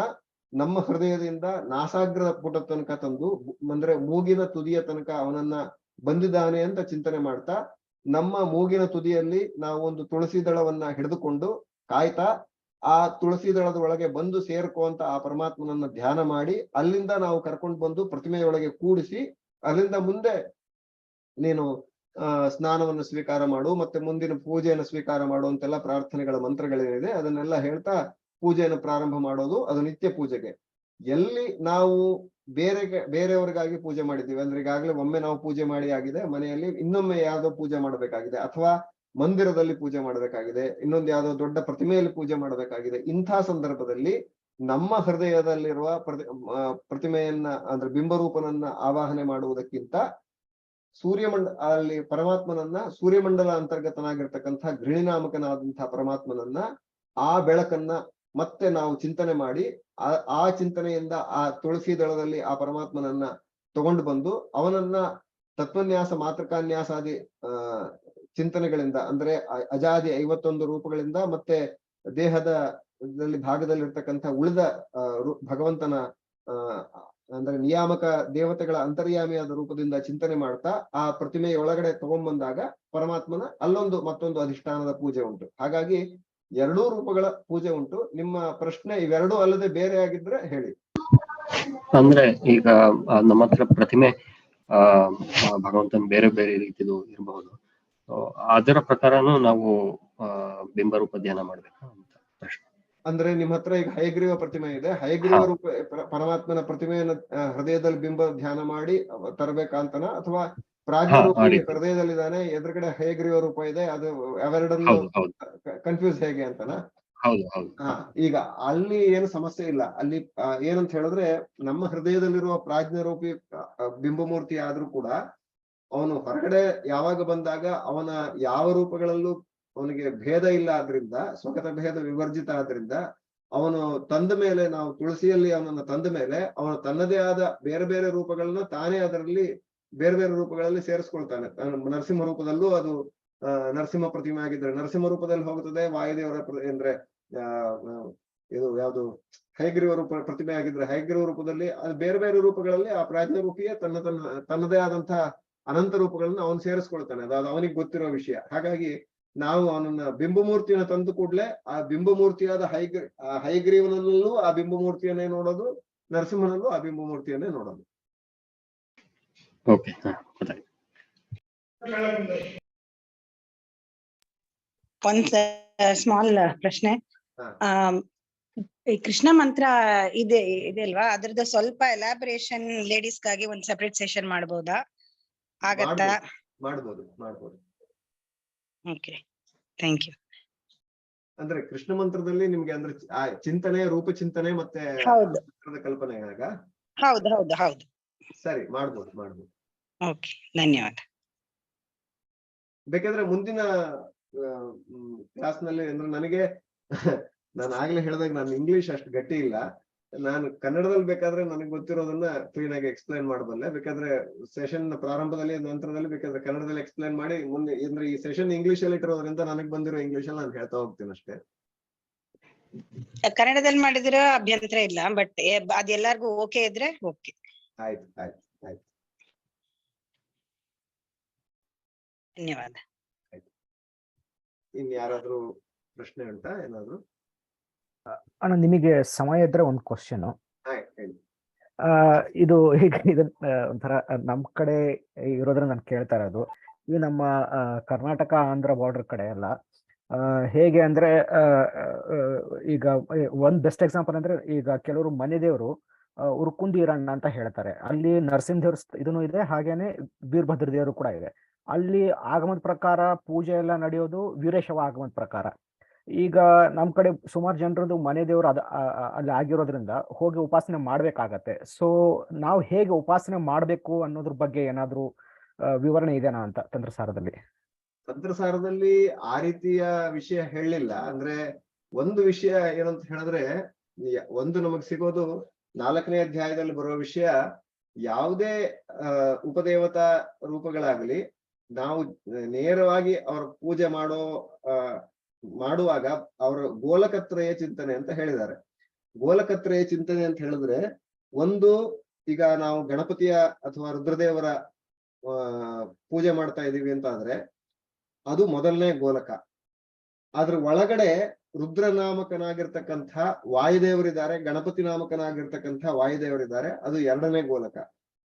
ನಮ್ಮ ಹೃದಯದಿಂದ ನಾಸಾಗ್ರದ ಪುಟ ತನಕ ತಂದು, ಅಂದ್ರೆ ಮೂಗಿನ ತುದಿಯ ತನಕ ಅವನನ್ನ ಬಂದಿದ್ದಾನೆ ಅಂತ ಚಿಂತನೆ ಮಾಡ್ತಾ, ನಮ್ಮ ಮೂಗಿನ ತುದಿಯಲ್ಲಿ ನಾವು ಒಂದು ತುಳಸಿ ದಳವನ್ನ ಹಿಡಿದುಕೊಂಡು ಕಾಯ್ತಾ ಆ ತುಳಸಿ ದಳದ ಒಳಗೆ ಬಂದು ಸೇರ್ಕುವಂತ ಆ ಪರಮಾತ್ಮನನ್ನ ಧ್ಯಾನ ಮಾಡಿ ಅಲ್ಲಿಂದ ನಾವು ಕರ್ಕೊಂಡು ಬಂದು ಪ್ರತಿಮೆಯೊಳಗೆ ಕೂಡಿಸಿ, ಅಲ್ಲಿಂದ ಮುಂದೆ ನೀನು ಸ್ನಾನವನ್ನು ಸ್ವೀಕಾರ ಮಾಡು, ಮತ್ತೆ ಮುಂದಿನ ಪೂಜೆಯನ್ನು ಸ್ವೀಕಾರ ಮಾಡುವಂತೆಲ್ಲ ಪ್ರಾರ್ಥನೆಗಳ ಮಂತ್ರಗಳೇನಿದೆ ಅದನ್ನೆಲ್ಲ ಹೇಳ್ತಾ ಪೂಜೆಯನ್ನು ಪ್ರಾರಂಭ ಮಾಡೋದು. ಅದು ನಿತ್ಯ ಪೂಜೆಗೆ. ಎಲ್ಲಿ ನಾವು ಬೇರೆಯವರಿಗಾಗಿ ಪೂಜೆ ಮಾಡಿದ್ದೀವಿ ಅಂದ್ರೆ, ಈಗಾಗಲೇ ಒಮ್ಮೆ ನಾವು ಪೂಜೆ ಮಾಡಿ ಆಗಿದೆ, ಮನೆಯಲ್ಲಿ ಇನ್ನೊಮ್ಮೆ ಯಾವ್ದೋ ಪೂಜೆ ಮಾಡಬೇಕಾಗಿದೆ, ಅಥವಾ ಮಂದಿರದಲ್ಲಿ ಪೂಜೆ ಮಾಡಬೇಕಾಗಿದೆ, ಇನ್ನೊಂದು ಯಾವ್ದೋ ದೊಡ್ಡ ಪ್ರತಿಮೆಯಲ್ಲಿ ಪೂಜೆ ಮಾಡಬೇಕಾಗಿದೆ. ಇಂಥ ಸಂದರ್ಭದಲ್ಲಿ ನಮ್ಮ ಹೃದಯದಲ್ಲಿರುವ ಪ್ರತಿಮೆಯನ್ನ ಅಂದ್ರೆ ಬಿಂಬರೂಪನನ್ನ ಆವಾಹನೆ ಮಾಡುವುದಕ್ಕಿಂತ ಅಲ್ಲಿ ಪರಮಾತ್ಮನನ್ನ ಸೂರ್ಯಮಂಡಲ ಅಂತರ್ಗತನಾಗಿರ್ತಕ್ಕಂಥ ಗೃಣಿನಾಮಕನಾದಂತಹ ಪರಮಾತ್ಮನನ್ನ ಆ ಬೆಳಕನ್ನ ಮತ್ತೆ ನಾವು ಚಿಂತನೆ ಮಾಡಿ ಆ ಚಿಂತನೆಯಿಂದ ಆ ತುಳಸಿ ದಳದಲ್ಲಿ ಆ ಪರಮಾತ್ಮನನ್ನ ತಗೊಂಡು ಬಂದು ಅವನನ್ನ ತತ್ವನ್ಯಾಸ ಮಾತೃಕಾನ್ಯಾಸಾದಿ ಚಿಂತನೆಗಳಿಂದ, ಅಂದ್ರೆ ಅಜಾದಿ 51 ರೂಪಗಳಿಂದ ಮತ್ತೆ ದೇಹದ ಭಾಗದಲ್ಲಿರ್ತಕ್ಕಂಥ ಉಳಿದ ಭಗವಂತನ ಅಂದ್ರೆ ನಿಯಾಮಕ ದೇವತೆಗಳ ಅಂತರ್ಯಾಮಿಯಾದ ರೂಪದಿಂದ ಚಿಂತನೆ ಮಾಡ್ತಾ ಆ ಪ್ರತಿಮೆಯ ಒಳಗಡೆ ತಗೊಂಡ್ಬಂದಾಗ ಪರಮಾತ್ಮನ ಮತ್ತೊಂದು ಅಧಿಷ್ಠಾನದ ಪೂಜೆ ಉಂಟು. ಹಾಗಾಗಿ 2 ರೂಪಗಳ ಪೂಜೆ ಉಂಟು. ನಿಮ್ಮ ಪ್ರಶ್ನೆ ಇವೆರಡೂ ಅಲ್ಲದೆ ಬೇರೆ ಆಗಿದ್ರೆ ಹೇಳಿ.
ಅಂದ್ರೆ ಈಗ ನಮ್ಮ ಹತ್ರ ಪ್ರತಿಮೆ ಭಗವಂತನ ಬೇರೆ ಬೇರೆ ರೀತಿದು ಇರಬಹುದು, ಅದರ ಪ್ರಕಾರನು ನಾವು ಬಿಂಬರೂಪ ಧ್ಯಾನ ಮಾಡ್ಬೇಕಾ ಅಂತ ಪ್ರಶ್ನೆ.
ಅಂದ್ರೆ ನಿಮ್ಮ ಹತ್ರ ಈಗ ಹಯಗ್ರೀವ ಪ್ರತಿಮೆ ಇದೆ, ಹಯಗ್ರೀವ ರೂಪ ಪರಮಾತ್ಮನ ಪ್ರತಿಮೆಯನ್ನು ಹೃದಯದಲ್ಲಿ ಬಿಂಬ ಧ್ಯಾನ ಮಾಡಿ ತರಬೇಕಂತನ, ಅಥವಾ ಪ್ರಾಜ್ಞರೂಪಿ ಹೃದಯದಲ್ಲಿದ್ದಾನೆ ಎದುರುಗಡೆ ಹಯಗ್ರೀವ ರೂಪ ಇದೆ, ಅದು ಅವೆರಡನ್ನು ಕನ್ಫ್ಯೂಸ್ ಹೇಗೆ ಅಂತನಾ? ಈಗ ಅಲ್ಲಿ ಏನು ಸಮಸ್ಯೆ ಇಲ್ಲ. ಅಲ್ಲಿ ಏನಂತ ಹೇಳಿದ್ರೆ, ನಮ್ಮ ಹೃದಯದಲ್ಲಿರುವ ಪ್ರಾಜ್ಞರೂಪಿ ಬಿಂಬಮೂರ್ತಿ ಆದ್ರೂ ಕೂಡ ಅವನು ಹೊರಗಡೆ ಯಾವಾಗ ಬಂದಾಗ ಅವನ ಯಾವ ರೂಪಗಳಲ್ಲೂ ಅವನಿಗೆ ಭೇದ ಇಲ್ಲ. ಆದ್ರಿಂದ ಸ್ವಗತ ಭೇದ ವಿವರ್ಜಿತ ಆದ್ರಿಂದ ಅವನು ತಂದ ಮೇಲೆ, ನಾವು ತುಳಸಿಯಲ್ಲಿ ಅವನನ್ನು ತಂದ ಮೇಲೆ ಅವನು ತನ್ನದೇ ಆದ ಬೇರೆ ಬೇರೆ ರೂಪಗಳನ್ನ ತಾನೇ ಅದರಲ್ಲಿ ಬೇರೆ ಬೇರೆ ರೂಪಗಳಲ್ಲಿ ಸೇರಿಸ್ಕೊಳ್ತಾನೆ. ನರಸಿಂಹ ರೂಪದಲ್ಲೂ ಅದು ನರಸಿಂಹ ಪ್ರತಿಮೆ ಆಗಿದ್ರೆ ನರಸಿಂಹ ರೂಪದಲ್ಲಿ ಹೋಗುತ್ತದೆ, ವಾಯುದೇವರ ಅಂದ್ರೆ ಇದು ಯಾವುದು ಹಯಗ್ರೀವ ರೂಪ ಪ್ರತಿಮೆ ಆಗಿದ್ರೆ ಹಯಗ್ರೀವ ರೂಪದಲ್ಲಿ, ಅದು ಬೇರೆ ಬೇರೆ ರೂಪಗಳಲ್ಲಿ ಆ ಪ್ರಾಜ್ಞ ರೂಪಿಯೇ ತನ್ನದೇ ಆದಂತಹ ಅನಂತ ರೂಪಗಳನ್ನ ಅವನು ಸೇರಿಸ್ಕೊಳ್ತಾನೆ. ಅದು ಅವನಿಗೆ ಗೊತ್ತಿರೋ ವಿಷಯ. ಹಾಗಾಗಿ ನಾವು ಅವನನ್ನ ಬಿಂಬಮೂರ್ತಿಯನ್ನು ತಂದು ಕೂಡ್ಲೆ ಆ ಬಿಂಬಮೂರ್ತಿಯಾದ ಹಯಗ್ರೀವನಲ್ಲೂ ಆ ಬಿಂಬಮೂರ್ತಿಯನ್ನೇ ನೋಡೋದು, ನರಸಿಂಹನಲ್ಲೂ ಆ ಬಿಂಬಮೂರ್ತಿಯನ್ನೇ ನೋಡೋದು.
ಒಂದ್ ಸ್ಮಾಲ್ ಪ್ರಶ್ನೆ. ಈ ಕೃಷ್ಣ ಮಂತ್ರ ಇದೆ ಅಲ್ವಾ, ಅದ್ರದ್ದು ಸ್ವಲ್ಪ ಎಲಾಬರೇಷನ್ ಲೇಡೀಸ್ಗಾಗಿ ಒಂದ್ ಸೆಪರೇಟ್ ಸೆಷನ್ ಮಾಡಬಹುದಾ? ಆಗತ್ತಾ?
ಮಾಡ್ಬೋದು.
Okay, thank you.
ಅಂದ್ರೆ ಕೃಷ್ಣ ಮಂತ್ರದಲ್ಲಿ ನಿಮ್ಗೆ ಅಂದ್ರೆ ಚಿಂತನೆ, ರೂಪ ಚಿಂತನೆ ಮತ್ತೆ ಕಲ್ಪನೆ ಆಗ?
ಹೌದು.
ಸರಿ, ಮಾಡ್ಬೋದು.
ಓಕೆ, ಧನ್ಯವಾದ.
ಬೇಕಾದ್ರೆ ಮುಂದಿನ ಕ್ಲಾಸ್ ನಲ್ಲಿ, ಅಂದ್ರೆ ನನಗೆ ನಾನು ಆಗ್ಲೇ ಹೇಳಿದಾಗ ನಾನು ಇಂಗ್ಲಿಷ್ ಅಷ್ಟು ಗಟ್ಟಿ ಇಲ್ಲ. ನಾನು ಕನ್ನಡದಲ್ಲಿ ಬೇಕಾದ್ರೆ ನನಗೆ ಗೊತ್ತಿರೋದನ್ನ ಕ್ಲೀನ್ ಆಗಿ ಎಕ್ಸ್ಪ್ಲೈನ್ ಮಾಡಬಲ್ಲೆ. ಬೇಕಾದ್ರೆ ಸೆಷನ್ ಪ್ರಾರಂಭದಲ್ಲಿ ನಂತರದಲ್ಲಿ ಬೇಕಾದ್ರೆ ಕನ್ನಡದಲ್ಲಿ ಎಕ್ಸ್ಪ್ಲೈನ್ ಮಾಡಿ ಮುಂದೆ, ಅಂದ್ರೆ ಈ ಸೆಷನ್ ಇಂಗ್ಲಿಷ್ ಅಲ್ಲಿ ಇಟ್ಟಿರೋದ್ರಿಂದ ನನಗೆ ಬಂದಿರೋ ಇಂಗ್ಲಿಷ್ ಅಲ್ಲಿ ನಾನು ಹೇಳ್ತಾ ಹೋಗ್ತೀನಿ ಅಷ್ಟೇ.
ಕನ್ನಡದಲ್ಲಿ ಮಾಡಿದಿರೋ ಅಭ್ಯಂತರ ಇಲ್ಲ, ಬಟ್ ಅದೆಲ್ಲರಿಗೂ ಓಕೆ ಇದ್ರೆ ಓಕೆ.
ಆಯ್ತು.
ಧನ್ಯವಾದ.
ಇನ್ ಯಾರಾದ್ರೂ ಪ್ರಶ್ನೆ ಉಂಟಾ? ಏನಾದ್ರು
ಅಣ್ಣ, ನಿಮಗೆ ಸಮಯ ಇದ್ರೆ ಒಂದು ಕ್ವಶನ್.
ಹೇಳಿ.
ಇದು ಈಗ ಒಂಥರ ನಮ್ ಕಡೆ ಇರೋದ್ರ ನಾನು ಕೇಳ್ತಾ ಇರೋದು, ಇದು ನಮ್ಮ ಕರ್ನಾಟಕ ಆಂಧ್ರ ಬಾರ್ಡರ್ ಕಡೆ ಎಲ್ಲ ಹೇಗೆ ಅಂದ್ರೆ, ಈಗ ಒಂದ್ ಬೆಸ್ಟ್ ಎಕ್ಸಾಂಪಲ್ ಅಂದ್ರೆ, ಈಗ ಕೆಲವರು ಮನೆ ದೇವರು ಉರ್ಕುಂದಿ ಈರಣ್ಣ ಅಂತ ಹೇಳ್ತಾರೆ. ಅಲ್ಲಿ ನರಸಿಂಹದೇವ್ರ ಇದನ್ನು ಇದೆ, ಹಾಗೇನೆ ವೀರಭದ್ರ ದೇವರು ಕೂಡ ಇದೆ. ಅಲ್ಲಿ ಆಗಮದ ಪ್ರಕಾರ ಪೂಜೆ ಎಲ್ಲ ನಡೆಯೋದು ವೀರೇಶವ ಆಗಮದ ಪ್ರಕಾರ. ಈಗ ನಮ್ ಕಡೆ ಸುಮಾರು ಜನರದ್ದು ಮನೆ ದೇವರು ಅಲ್ಲಿ ಆಗಿರೋದ್ರಿಂದ ಹೋಗಿ ಉಪಾಸನೆ ಮಾಡ್ಬೇಕಾಗತ್ತೆ. ಸೊ ನಾವು ಹೇಗೆ ಉಪಾಸನೆ ಮಾಡ್ಬೇಕು ಅನ್ನೋದ್ರ ಬಗ್ಗೆ ಏನಾದ್ರು ವಿವರಣೆ ಇದೆನಾ ಅಂತ ತಂತ್ರಸಾರದಲ್ಲಿ?
ತಂತ್ರಸಾರದಲ್ಲಿ ಆ ರೀತಿಯ ವಿಷಯ ಹೇಳಿಲ್ಲ. ಅಂದ್ರೆ ಒಂದು ವಿಷಯ ಏನಂತ ಹೇಳಿದ್ರೆ, ಒಂದು ನಮಗ್ ಸಿಗೋದು 4ನೇ ಅಧ್ಯಾಯದಲ್ಲಿ ಬರುವ ವಿಷಯ, ಯಾವುದೇ ಉಪದೇವತಾ ರೂಪಗಳಾಗಲಿ ನಾವು ನೇರವಾಗಿ ಅವರ ಪೂಜೆ ಮಾಡುವಾಗ ಅವರ ಗೋಲಕತ್ರಯ ಚಿಂತನೆ ಅಂತ ಹೇಳಿದ್ದಾರೆ. ಗೋಲಕತ್ರಯ ಚಿಂತನೆ ಅಂತ ಹೇಳಿದ್ರೆ, ಒಂದು ಈಗ ನಾವು ಗಣಪತಿಯ ಅಥವಾ ರುದ್ರದೇವರ ಪೂಜೆ ಮಾಡ್ತಾ ಇದೀವಿ ಅಂತ ಆದ್ರೆ ಅದು ಮೊದಲನೇ ಗೋಲಕ. ಅದ್ರ ಒಳಗಡೆ ರುದ್ರನಾಮಕನಾಗಿರ್ತಕ್ಕಂಥ ವಾಯುದೇವರಿದ್ದಾರೆ, ಗಣಪತಿ ನಾಮಕನಾಗಿರ್ತಕ್ಕಂಥ ವಾಯುದೇವರಿದ್ದಾರೆ, ಅದು ಎರಡನೇ ಗೋಲಕ.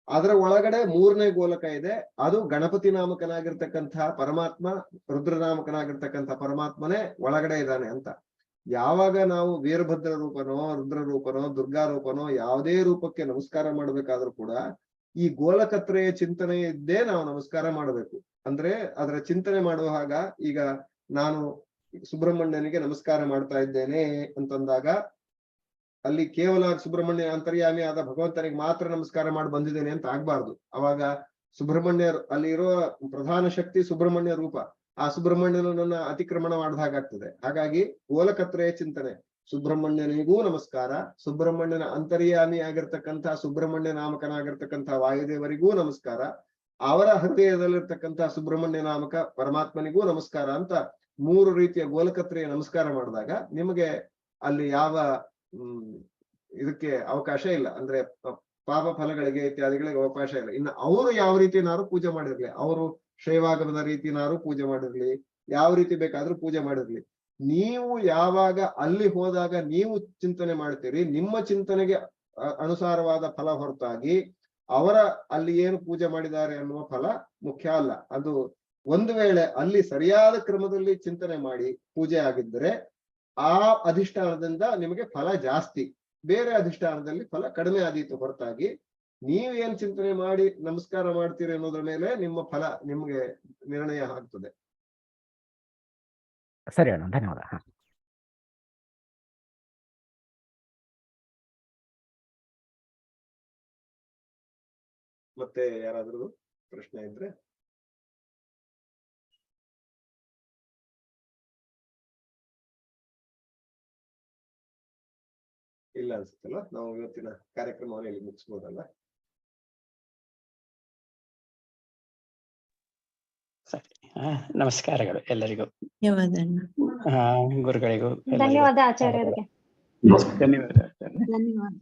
ಅದರ ಒಳಗಡೆ ಮೂರನೇ ಗೋಲಕ ಇದೆ, ಅದು ಗಣಪತಿ ನಾಮಕನಾಗಿರ್ತಕ್ಕಂಥ ಪರಮಾತ್ಮ, ರುದ್ರನಾಮಕನಾಗಿರ್ತಕ್ಕಂಥ ಪರಮಾತ್ಮನೇ ಒಳಗಡೆ ಇದ್ದಾನೆ ಅಂತ. ಯಾವಾಗ ನಾವು ವೀರಭದ್ರ ರೂಪನೋ, ರುದ್ರ ರೂಪನೋ, ದುರ್ಗಾ ರೂಪನೋ ಯಾವುದೇ ರೂಪಕ್ಕೆ ನಮಸ್ಕಾರ ಮಾಡ್ಬೇಕಾದ್ರೂ ಕೂಡ ಈ ಗೋಲಕತ್ರೆಯ ಚಿಂತನೆ ಇದ್ದೇ ನಾವು ನಮಸ್ಕಾರ ಮಾಡಬೇಕು. ಅಂದ್ರೆ ಅದರ ಚಿಂತನೆ ಮಾಡುವಾಗ, ಈಗ ನಾನು ಸುಬ್ರಹ್ಮಣ್ಯನಿಗೆ ನಮಸ್ಕಾರ ಮಾಡ್ತಾ ಇದ್ದೇನೆ ಅಂತಂದಾಗ ಅಲ್ಲಿ ಕೇವಲ ಸುಬ್ರಹ್ಮಣ್ಯ ಅಂತರ್ಯಾಮಿ ಆದ ಭಗವಂತನಿಗೆ ಮಾತ್ರ ನಮಸ್ಕಾರ ಮಾಡಿ ಬಂದಿದ್ದೇನೆ ಅಂತ ಆಗ್ಬಾರ್ದು. ಅವಾಗ ಸುಬ್ರಹ್ಮಣ್ಯ ಅಲ್ಲಿ ಇರೋ ಪ್ರಧಾನ ಶಕ್ತಿ ಸುಬ್ರಹ್ಮಣ್ಯ ರೂಪ, ಆ ಸುಬ್ರಹ್ಮಣ್ಯನನ್ನ ಅತಿಕ್ರಮಣ ಮಾಡಿದ ಹಾಗಾಗ್ತದೆ. ಹಾಗಾಗಿ ಗೋಲಕತ್ರೆಯ ಚಿಂತನೆ, ಸುಬ್ರಹ್ಮಣ್ಯನಿಗೂ ನಮಸ್ಕಾರ, ಸುಬ್ರಹ್ಮಣ್ಯನ ಅಂತರ್ಯಾಮಿ ಆಗಿರ್ತಕ್ಕಂಥ ಸುಬ್ರಹ್ಮಣ್ಯ ನಾಮಕನಾಗಿರ್ತಕ್ಕಂಥ ವಾಯುದೇವರಿಗೂ ನಮಸ್ಕಾರ, ಅವರ ಹೃದಯದಲ್ಲಿರ್ತಕ್ಕಂಥ ಸುಬ್ರಹ್ಮಣ್ಯ ನಾಮಕ ಪರಮಾತ್ಮನಿಗೂ ನಮಸ್ಕಾರ ಅಂತ ಮೂರು ರೀತಿಯ ಗೋಲಕತ್ರೆಯ ನಮಸ್ಕಾರ ಮಾಡಿದಾಗ ನಿಮಗೆ ಅಲ್ಲಿ ಯಾವ ಇದಕ್ಕೆ ಅವಕಾಶ ಇಲ್ಲ, ಅಂದ್ರೆ ಪಾಪ ಫಲಗಳಿಗೆ ಇತ್ಯಾದಿಗಳಿಗೆ ಅವಕಾಶ ಇಲ್ಲ. ಇನ್ನು ಅವರು ಯಾವ ರೀತಿನಾರು ಪೂಜೆ ಮಾಡಿರ್ಲಿ, ಅವರು ಶೈವಾಗಮದ ರೀತಿನಾರು ಪೂಜೆ ಮಾಡಿರ್ಲಿ, ಯಾವ ರೀತಿ ಬೇಕಾದ್ರೂ ಪೂಜೆ ಮಾಡಿರ್ಲಿ, ನೀವು ಯಾವಾಗ ಅಲ್ಲಿ ಹೋದಾಗ ನೀವು ಚಿಂತನೆ ಮಾಡ್ತೀರಿ, ನಿಮ್ಮ ಚಿಂತನೆಗೆ ಅನುಸಾರವಾದ ಫಲ ಹೊರತಾಗಿ ಅವರ ಅಲ್ಲಿ ಏನು ಪೂಜೆ ಮಾಡಿದ್ದಾರೆ ಅನ್ನುವ ಫಲ ಮುಖ್ಯ ಅಲ್ಲ. ಅದು ಒಂದು ವೇಳೆ ಅಲ್ಲಿ ಸರಿಯಾದ ಕ್ರಮದಲ್ಲಿ ಚಿಂತನೆ ಮಾಡಿ ಪೂಜೆ ಆಗಿದ್ದರೆ ಆ ಅಧಿಷ್ಠಾನದಿಂದ ನಿಮಗೆ ಫಲ ಜಾಸ್ತಿ, ಬೇರೆ ಅಧಿಷ್ಠಾನದಲ್ಲಿ ಫಲ ಕಡಿಮೆ ಆದೀತು ಹೊರತಾಗಿ ನೀವೇನ್ ಚಿಂತನೆ ಮಾಡಿ ನಮಸ್ಕಾರ ಮಾಡ್ತೀರಿ ಅನ್ನೋದ್ರ ಮೇಲೆ ನಿಮ್ಮ ಫಲ ನಿಮ್ಗೆ ನಿರ್ಣಯ ಆಗ್ತದೆ.
ಸರಿ ಅಣ್ಣ, ಧನ್ಯವಾದ.
ಮತ್ತೆ ಯಾರಾದ್ರೂ ಪ್ರಶ್ನೆ ಇದ್ರೆ? ಇಲ್ಲ ಅನ್ಸುತ್ತಲ್ಲ, ನಾವು ಇವತ್ತಿನ ಕಾರ್ಯಕ್ರಮವನ್ನು ಇಲ್ಲಿ ಮುಗಿಸ್ಬೋದಲ್ಲ?
ಸರಿ, ನಮಸ್ಕಾರಗಳು ಎಲ್ಲರಿಗೂ.
ಧನ್ಯವಾದ
ಗುರುಗಳಿಗೂ
ಧನ್ಯವಾದ ಆಚಾರ್ಯರಿಗೆ.
ಧನ್ಯವಾದ.
ಧನ್ಯವಾದ.